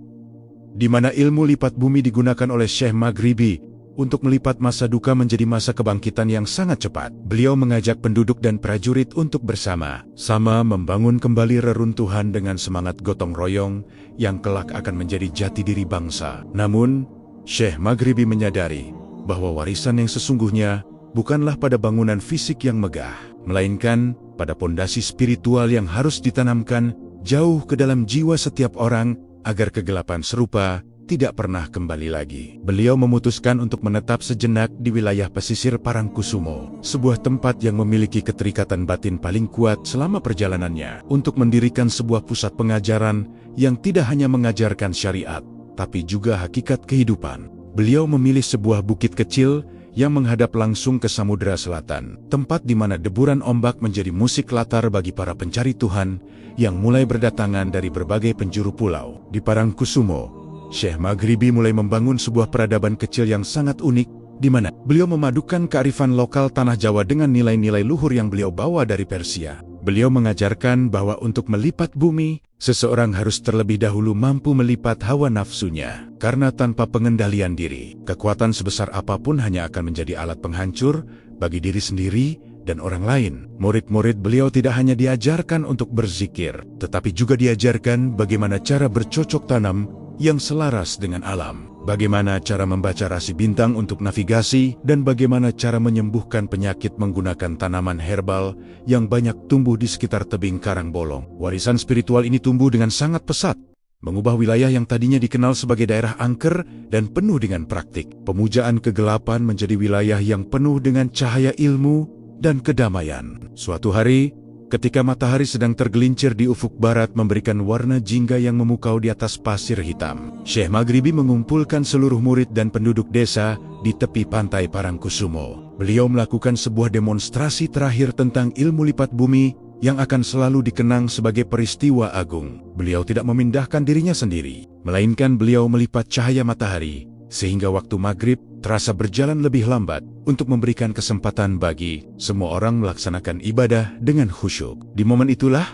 di mana ilmu lipat bumi digunakan oleh Syekh Maghribi untuk melipat masa duka menjadi masa kebangkitan yang sangat cepat. Beliau mengajak penduduk dan prajurit untuk bersama-sama membangun kembali reruntuhan dengan semangat gotong royong yang kelak akan menjadi jati diri bangsa. Namun, Syekh Maghribi menyadari bahwa warisan yang sesungguhnya bukanlah pada bangunan fisik yang megah, melainkan pada pondasi spiritual yang harus ditanamkan jauh ke dalam jiwa setiap orang agar kegelapan serupa tidak pernah kembali lagi. Beliau memutuskan untuk menetap sejenak di wilayah pesisir Parangkusumo, sebuah tempat yang memiliki keterikatan batin paling kuat selama perjalanannya, untuk mendirikan sebuah pusat pengajaran yang tidak hanya mengajarkan syariat, tapi juga hakikat kehidupan. Beliau memilih sebuah bukit kecil yang menghadap langsung ke Samudra Selatan, tempat di mana deburan ombak menjadi musik latar bagi para pencari Tuhan yang mulai berdatangan dari berbagai penjuru pulau. Di Parangkusumo, Syekh Maghribi mulai membangun sebuah peradaban kecil yang sangat unik, di mana beliau memadukan kearifan lokal tanah Jawa dengan nilai-nilai luhur yang beliau bawa dari Persia. Beliau mengajarkan bahwa untuk melipat bumi, seseorang harus terlebih dahulu mampu melipat hawa nafsunya. Karena tanpa pengendalian diri, kekuatan sebesar apapun hanya akan menjadi alat penghancur bagi diri sendiri dan orang lain. Murid-murid beliau tidak hanya diajarkan untuk berzikir, tetapi juga diajarkan bagaimana cara bercocok tanam yang selaras dengan alam, bagaimana cara membaca rasi bintang untuk navigasi, dan bagaimana cara menyembuhkan penyakit menggunakan tanaman herbal yang banyak tumbuh di sekitar tebing karang bolong. Warisan spiritual ini tumbuh dengan sangat pesat, mengubah wilayah yang tadinya dikenal sebagai daerah angker dan penuh dengan praktik pemujaan kegelapan menjadi wilayah yang penuh dengan cahaya ilmu dan kedamaian. Suatu hari, ketika matahari sedang tergelincir di ufuk barat memberikan warna jingga yang memukau di atas pasir hitam, Syekh Maghribi mengumpulkan seluruh murid dan penduduk desa di tepi pantai Parangkusumo. Beliau melakukan sebuah demonstrasi terakhir tentang ilmu lipat bumi yang akan selalu dikenang sebagai peristiwa agung. Beliau tidak memindahkan dirinya sendiri, melainkan beliau melipat cahaya matahari, sehingga waktu maghrib terasa berjalan lebih lambat untuk memberikan kesempatan bagi semua orang melaksanakan ibadah dengan khusyuk. Di momen itulah,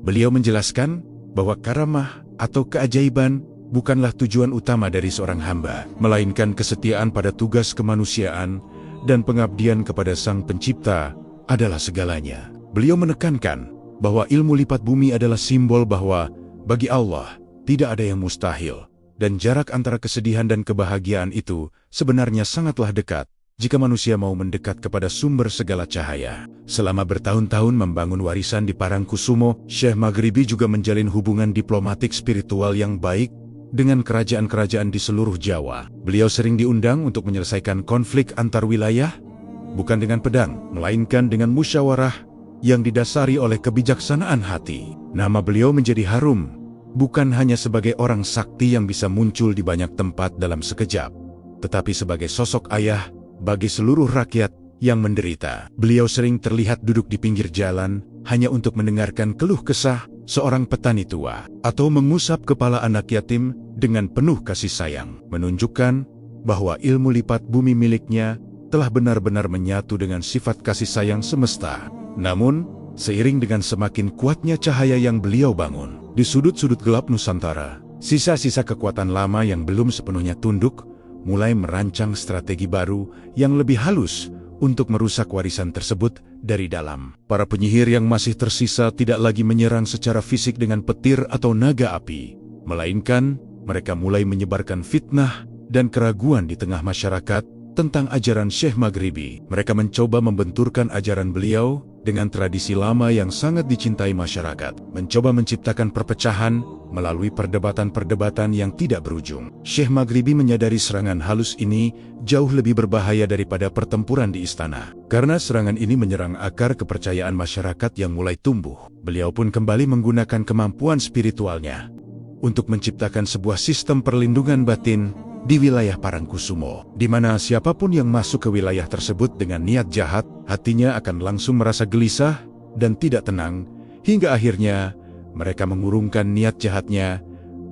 beliau menjelaskan bahwa karamah atau keajaiban bukanlah tujuan utama dari seorang hamba, melainkan kesetiaan pada tugas kemanusiaan dan pengabdian kepada Sang Pencipta adalah segalanya. Beliau menekankan bahwa ilmu lipat bumi adalah simbol bahwa bagi Allah tidak ada yang mustahil, dan jarak antara kesedihan dan kebahagiaan itu sebenarnya sangatlah dekat jika manusia mau mendekat kepada sumber segala cahaya. Selama bertahun-tahun membangun warisan di Parangkusumo, Syekh Maghribi juga menjalin hubungan diplomatik spiritual yang baik dengan kerajaan-kerajaan di seluruh Jawa. Beliau sering diundang untuk menyelesaikan konflik antar wilayah, bukan dengan pedang, melainkan dengan musyawarah yang didasari oleh kebijaksanaan hati. Nama beliau menjadi harum, bukan hanya sebagai orang sakti yang bisa muncul di banyak tempat dalam sekejap, tetapi sebagai sosok ayah bagi seluruh rakyat yang menderita. Beliau sering terlihat duduk di pinggir jalan hanya untuk mendengarkan keluh kesah seorang petani tua, atau mengusap kepala anak yatim dengan penuh kasih sayang, menunjukkan bahwa ilmu lipat bumi miliknya telah benar-benar menyatu dengan sifat kasih sayang semesta. Namun, seiring dengan semakin kuatnya cahaya yang beliau bangun di sudut-sudut gelap Nusantara, sisa-sisa kekuatan lama yang belum sepenuhnya tunduk mulai merancang strategi baru yang lebih halus untuk merusak warisan tersebut dari dalam. Para penyihir yang masih tersisa tidak lagi menyerang secara fisik dengan petir atau naga api, melainkan mereka mulai menyebarkan fitnah dan keraguan di tengah masyarakat tentang ajaran Syekh Maghribi. Mereka mencoba membenturkan ajaran beliau dengan tradisi lama yang sangat dicintai masyarakat, mencoba menciptakan perpecahan melalui perdebatan-perdebatan yang tidak berujung. Syekh Maghribi menyadari serangan halus ini jauh lebih berbahaya daripada pertempuran di istana, karena serangan ini menyerang akar kepercayaan masyarakat yang mulai tumbuh. Beliau pun kembali menggunakan kemampuan spiritualnya untuk menciptakan sebuah sistem perlindungan batin di wilayah Parangkusumo, di mana siapapun yang masuk ke wilayah tersebut dengan niat jahat, hatinya akan langsung merasa gelisah dan tidak tenang, hingga akhirnya mereka mengurungkan niat jahatnya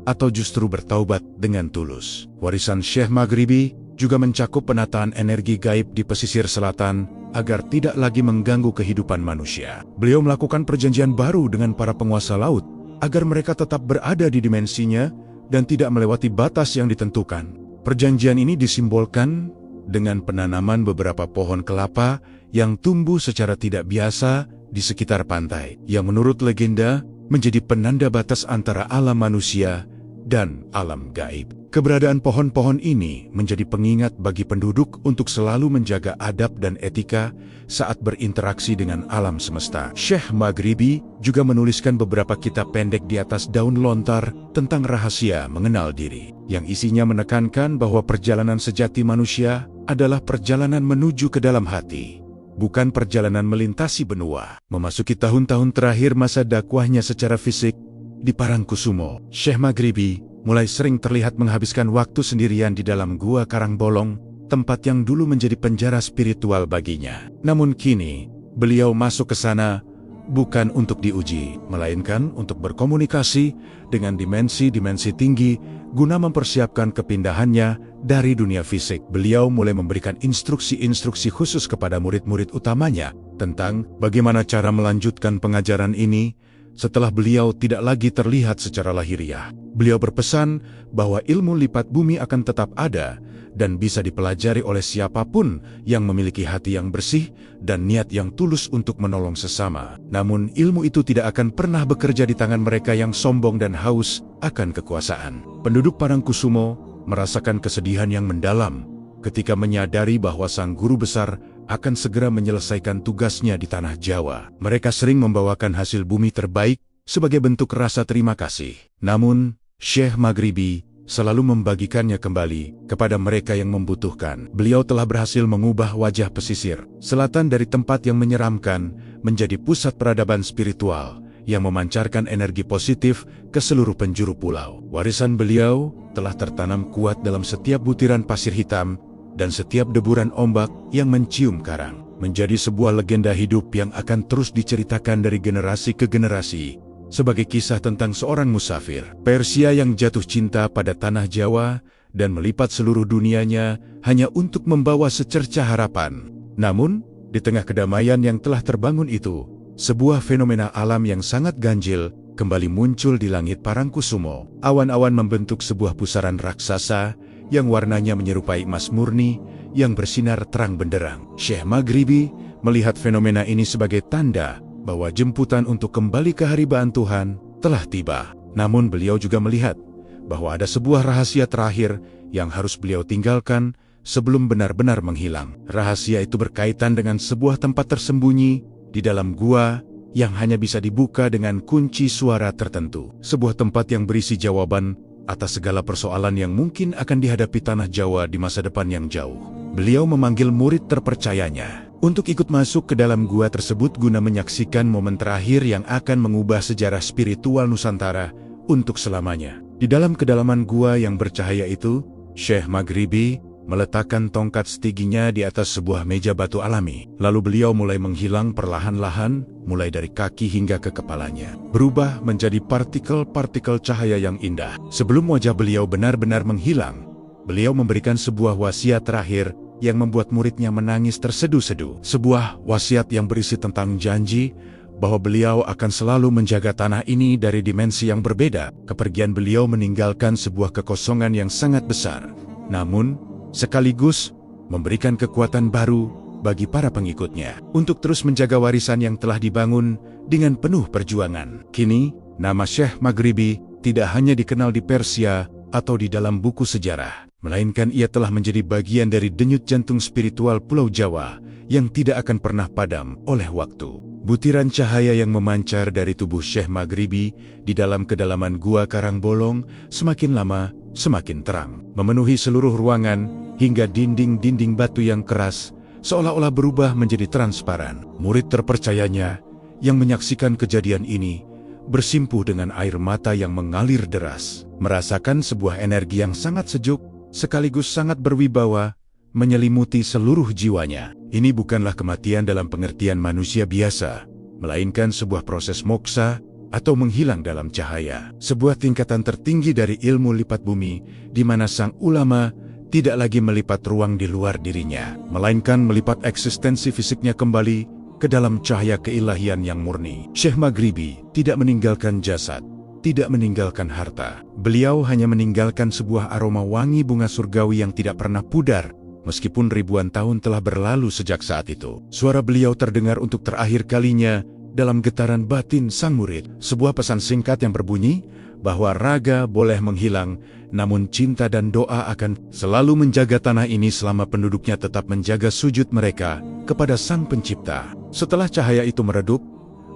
atau justru bertaubat dengan tulus. Warisan Syekh Maghribi juga mencakup penataan energi gaib di pesisir selatan agar tidak lagi mengganggu kehidupan manusia. Beliau melakukan perjanjian baru dengan para penguasa laut agar mereka tetap berada di dimensinya dan tidak melewati batas yang ditentukan. Perjanjian ini disimbolkan dengan penanaman beberapa pohon kelapa yang tumbuh secara tidak biasa di sekitar pantai, yang menurut legenda menjadi penanda batas antara alam manusia dan alam gaib. Keberadaan pohon-pohon ini menjadi pengingat bagi penduduk untuk selalu menjaga adab dan etika saat berinteraksi dengan alam semesta. Syekh Maghribi juga menuliskan beberapa kitab pendek di atas daun lontar tentang rahasia mengenal diri, yang isinya menekankan bahwa perjalanan sejati manusia adalah perjalanan menuju ke dalam hati, bukan perjalanan melintasi benua. Memasuki tahun-tahun terakhir masa dakwahnya secara fisik di Parangkusumo, Syekh Maghribi mulai sering terlihat menghabiskan waktu sendirian di dalam gua Karangbolong, tempat yang dulu menjadi penjara spiritual baginya. Namun kini, beliau masuk ke sana bukan untuk diuji, melainkan untuk berkomunikasi dengan dimensi-dimensi tinggi guna mempersiapkan kepindahannya dari dunia fisik. Beliau mulai memberikan instruksi-instruksi khusus kepada murid-murid utamanya tentang bagaimana cara melanjutkan pengajaran ini setelah beliau tidak lagi terlihat secara lahiriah. Beliau berpesan bahwa ilmu lipat bumi akan tetap ada dan bisa dipelajari oleh siapapun yang memiliki hati yang bersih dan niat yang tulus untuk menolong sesama. Namun ilmu itu tidak akan pernah bekerja di tangan mereka yang sombong dan haus akan kekuasaan. Penduduk Parangkusumo merasakan kesedihan yang mendalam ketika menyadari bahwa sang guru besar akan segera menyelesaikan tugasnya di tanah Jawa. Mereka sering membawakan hasil bumi terbaik sebagai bentuk rasa terima kasih. Namun, Syekh Maghribi selalu membagikannya kembali kepada mereka yang membutuhkan. Beliau telah berhasil mengubah wajah pesisir selatan dari tempat yang menyeramkan menjadi pusat peradaban spiritual yang memancarkan energi positif ke seluruh penjuru pulau. Warisan beliau telah tertanam kuat dalam setiap butiran pasir hitam dan setiap deburan ombak yang mencium karang, menjadi sebuah legenda hidup yang akan terus diceritakan dari generasi ke generasi sebagai kisah tentang seorang musafir Persia yang jatuh cinta pada tanah Jawa dan melipat seluruh dunianya hanya untuk membawa secercah harapan. Namun, di tengah kedamaian yang telah terbangun itu, sebuah fenomena alam yang sangat ganjil kembali muncul di langit Parangkusumo. Awan-awan membentuk sebuah pusaran raksasa yang warnanya menyerupai emas murni yang bersinar terang benderang. Syekh Maghribi melihat fenomena ini sebagai tanda bahwa jemputan untuk kembali ke haribaan Tuhan telah tiba. Namun beliau juga melihat bahwa ada sebuah rahasia terakhir yang harus beliau tinggalkan sebelum benar-benar menghilang. Rahasia itu berkaitan dengan sebuah tempat tersembunyi di dalam gua yang hanya bisa dibuka dengan kunci suara tertentu. Sebuah tempat yang berisi jawaban atas segala persoalan yang mungkin akan dihadapi tanah Jawa di masa depan yang jauh. Beliau memanggil murid terpercayanya untuk ikut masuk ke dalam gua tersebut guna menyaksikan momen terakhir yang akan mengubah sejarah spiritual Nusantara untuk selamanya. Di dalam kedalaman gua yang bercahaya itu, Syekh Maghribi meletakkan tongkat setiginya di atas sebuah meja batu alami. Lalu beliau mulai menghilang perlahan-lahan, mulai dari kaki hingga ke kepalanya, berubah menjadi partikel-partikel cahaya yang indah. Sebelum wajah beliau benar-benar menghilang, beliau memberikan sebuah wasiat terakhir yang membuat muridnya menangis terseduh-seduh. Sebuah wasiat yang berisi tentang janji bahwa beliau akan selalu menjaga tanah ini dari dimensi yang berbeda. Kepergian beliau meninggalkan sebuah kekosongan yang sangat besar, namun sekaligus memberikan kekuatan baru bagi para pengikutnya untuk terus menjaga warisan yang telah dibangun dengan penuh perjuangan. Kini, nama Syekh Maghribi tidak hanya dikenal di Persia atau di dalam buku sejarah, melainkan ia telah menjadi bagian dari denyut jantung spiritual Pulau Jawa yang tidak akan pernah padam oleh waktu. Butiran cahaya yang memancar dari tubuh Syekh Maghribi di dalam kedalaman gua Karangbolong semakin lama semakin terang, memenuhi seluruh ruangan hingga dinding-dinding batu yang keras seolah-olah berubah menjadi transparan. Murid terpercayanya yang menyaksikan kejadian ini bersimpuh dengan air mata yang mengalir deras, merasakan sebuah energi yang sangat sejuk, sekaligus sangat berwibawa, menyelimuti seluruh jiwanya. Ini bukanlah kematian dalam pengertian manusia biasa, melainkan sebuah proses moksa atau menghilang dalam cahaya. Sebuah tingkatan tertinggi dari ilmu lipat bumi, di mana sang ulama tidak lagi melipat ruang di luar dirinya, melainkan melipat eksistensi fisiknya kembali ke dalam cahaya keilahian yang murni. Syekh Maghribi tidak meninggalkan jasad, tidak meninggalkan harta. Beliau hanya meninggalkan sebuah aroma wangi bunga surgawi yang tidak pernah pudar, meskipun ribuan tahun telah berlalu sejak saat itu. Suara beliau terdengar untuk terakhir kalinya dalam getaran batin sang murid. Sebuah pesan singkat yang berbunyi bahwa raga boleh menghilang, namun cinta dan doa akan selalu menjaga tanah ini selama penduduknya tetap menjaga sujud mereka kepada Sang Pencipta. Setelah cahaya itu meredup,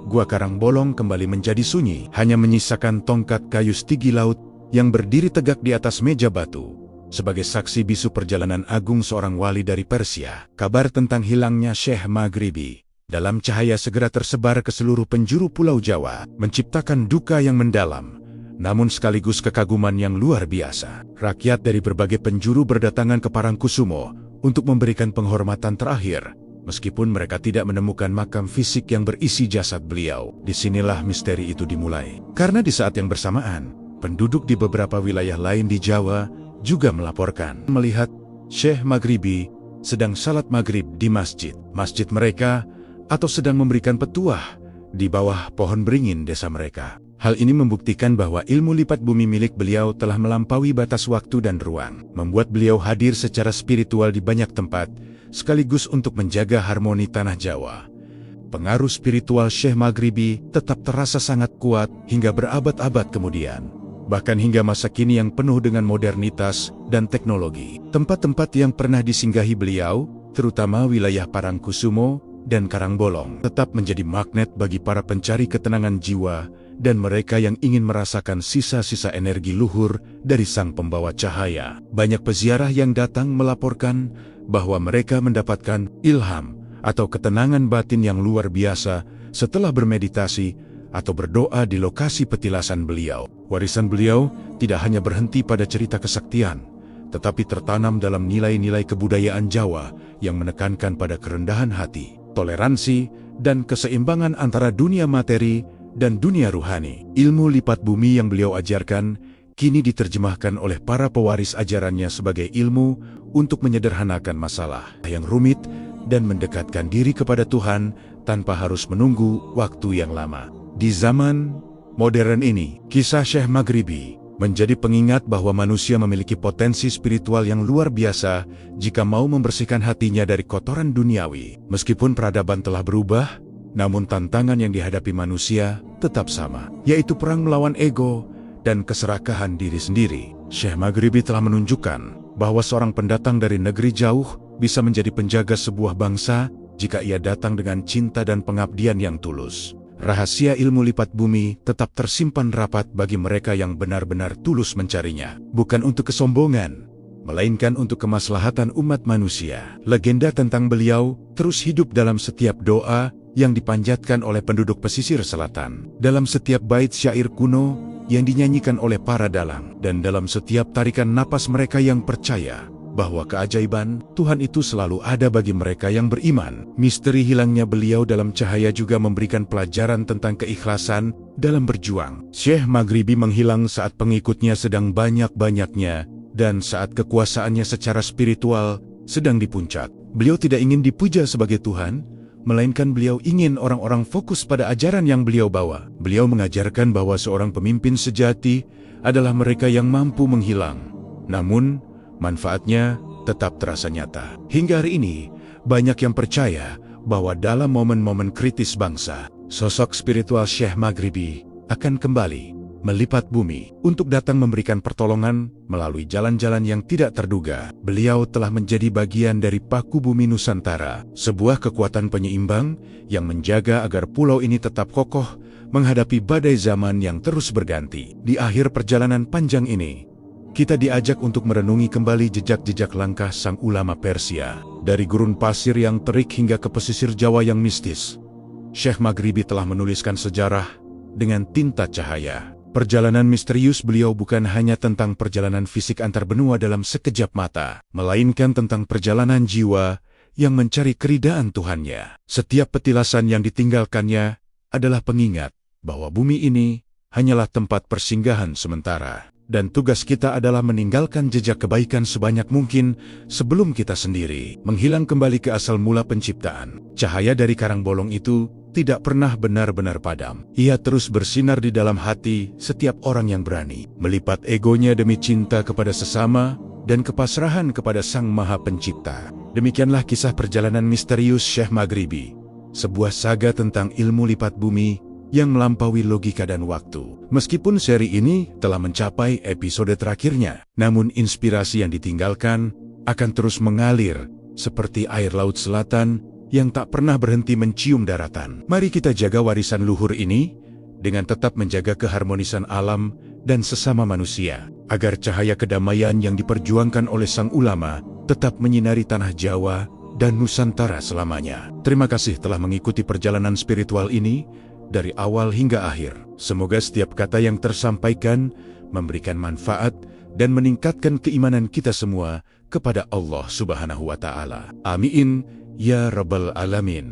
Gua Karangbolong kembali menjadi sunyi, hanya menyisakan tongkat kayu stigi laut yang berdiri tegak di atas meja batu, sebagai saksi bisu perjalanan agung seorang wali dari Persia. Kabar tentang hilangnya Syekh Maghribi dalam cahaya segera tersebar ke seluruh penjuru Pulau Jawa, menciptakan duka yang mendalam, namun sekaligus kekaguman yang luar biasa. Rakyat dari berbagai penjuru berdatangan ke Parangkusumo untuk memberikan penghormatan terakhir, meskipun mereka tidak menemukan makam fisik yang berisi jasad beliau. Disinilah misteri itu dimulai. Karena di saat yang bersamaan, penduduk di beberapa wilayah lain di Jawa juga melaporkan melihat Syekh Maghribi sedang salat maghrib di masjid mereka, atau sedang memberikan petuah di bawah pohon beringin desa mereka. Hal ini membuktikan bahwa ilmu lipat bumi milik beliau telah melampaui batas waktu dan ruang, membuat beliau hadir secara spiritual di banyak tempat, sekaligus untuk menjaga harmoni tanah Jawa. Pengaruh spiritual Syekh Maghribi tetap terasa sangat kuat hingga berabad-abad kemudian, bahkan hingga masa kini yang penuh dengan modernitas dan teknologi. Tempat-tempat yang pernah disinggahi beliau, terutama wilayah Parangkusumo dan Karangbolong, tetap menjadi magnet bagi para pencari ketenangan jiwa dan mereka yang ingin merasakan sisa-sisa energi luhur dari sang pembawa cahaya. Banyak peziarah yang datang melaporkan bahwa mereka mendapatkan ilham atau ketenangan batin yang luar biasa setelah bermeditasi atau berdoa di lokasi petilasan beliau. Warisan beliau tidak hanya berhenti pada cerita kesaktian, tetapi tertanam dalam nilai-nilai kebudayaan Jawa yang menekankan pada kerendahan hati, toleransi, dan keseimbangan antara dunia materi dan dunia ruhani. Ilmu lipat bumi yang beliau ajarkan kini diterjemahkan oleh para pewaris ajarannya sebagai ilmu untuk menyederhanakan masalah yang rumit dan mendekatkan diri kepada Tuhan tanpa harus menunggu waktu yang lama. Di zaman modern ini, kisah Syekh Maghribi menjadi pengingat bahwa manusia memiliki potensi spiritual yang luar biasa jika mau membersihkan hatinya dari kotoran duniawi. Meskipun peradaban telah berubah, namun tantangan yang dihadapi manusia tetap sama, yaitu perang melawan ego dan keserakahan diri sendiri. Syekh Maghribi telah menunjukkan bahwa seorang pendatang dari negeri jauh bisa menjadi penjaga sebuah bangsa jika ia datang dengan cinta dan pengabdian yang tulus. Rahasia ilmu lipat bumi tetap tersimpan rapat bagi mereka yang benar-benar tulus mencarinya, bukan untuk kesombongan, melainkan untuk kemaslahatan umat manusia. Legenda tentang beliau terus hidup dalam setiap doa yang dipanjatkan oleh penduduk pesisir selatan, dalam setiap bait syair kuno yang dinyanyikan oleh para dalang, dan dalam setiap tarikan napas mereka yang percaya bahwa keajaiban Tuhan itu selalu ada bagi mereka yang beriman. Misteri hilangnya beliau dalam cahaya juga memberikan pelajaran tentang keikhlasan dalam berjuang. Syekh Maghribi menghilang saat pengikutnya sedang banyak-banyaknya dan saat kekuasaannya secara spiritual sedang di puncak. Beliau tidak ingin dipuja sebagai Tuhan, melainkan beliau ingin orang-orang fokus pada ajaran yang beliau bawa. Beliau mengajarkan bahwa seorang pemimpin sejati adalah mereka yang mampu menghilang, namun manfaatnya tetap terasa nyata. Hingga hari ini, banyak yang percaya bahwa dalam momen-momen kritis bangsa, sosok spiritual Syekh Maghribi akan kembali melipat bumi untuk datang memberikan pertolongan melalui jalan-jalan yang tidak terduga. Beliau telah menjadi bagian dari paku bumi Nusantara, sebuah kekuatan penyeimbang yang menjaga agar pulau ini tetap kokoh menghadapi badai zaman yang terus berganti. Di akhir perjalanan panjang ini, kita diajak untuk merenungi kembali jejak-jejak langkah sang ulama Persia. Dari gurun pasir yang terik hingga ke pesisir Jawa yang mistis, Syekh Maghribi telah menuliskan sejarah dengan tinta cahaya. Perjalanan misterius beliau bukan hanya tentang perjalanan fisik antar benua dalam sekejap mata, melainkan tentang perjalanan jiwa yang mencari keridaan Tuhannya. Setiap petilasan yang ditinggalkannya adalah pengingat bahwa bumi ini hanyalah tempat persinggahan sementara. Dan tugas kita adalah meninggalkan jejak kebaikan sebanyak mungkin sebelum kita sendiri menghilang kembali ke asal mula penciptaan. Cahaya dari karang bolong itu tidak pernah benar-benar padam. Ia terus bersinar di dalam hati setiap orang yang berani melipat egonya demi cinta kepada sesama dan kepasrahan kepada Sang Maha Pencipta. Demikianlah kisah perjalanan misterius Syekh Maghribi, sebuah saga tentang ilmu lipat bumi yang melampaui logika dan waktu. Meskipun seri ini telah mencapai episode terakhirnya, namun inspirasi yang ditinggalkan akan terus mengalir seperti air laut selatan yang tak pernah berhenti mencium daratan. Mari kita jaga warisan luhur ini dengan tetap menjaga keharmonisan alam dan sesama manusia, agar cahaya kedamaian yang diperjuangkan oleh sang ulama tetap menyinari tanah Jawa dan Nusantara selamanya. Terima kasih telah mengikuti perjalanan spiritual ini dari awal hingga akhir. Semoga setiap kata yang tersampaikan memberikan manfaat dan meningkatkan keimanan kita semua kepada Allah Subhanahu wa Ta'ala. Amin ya Rabbal Alamin.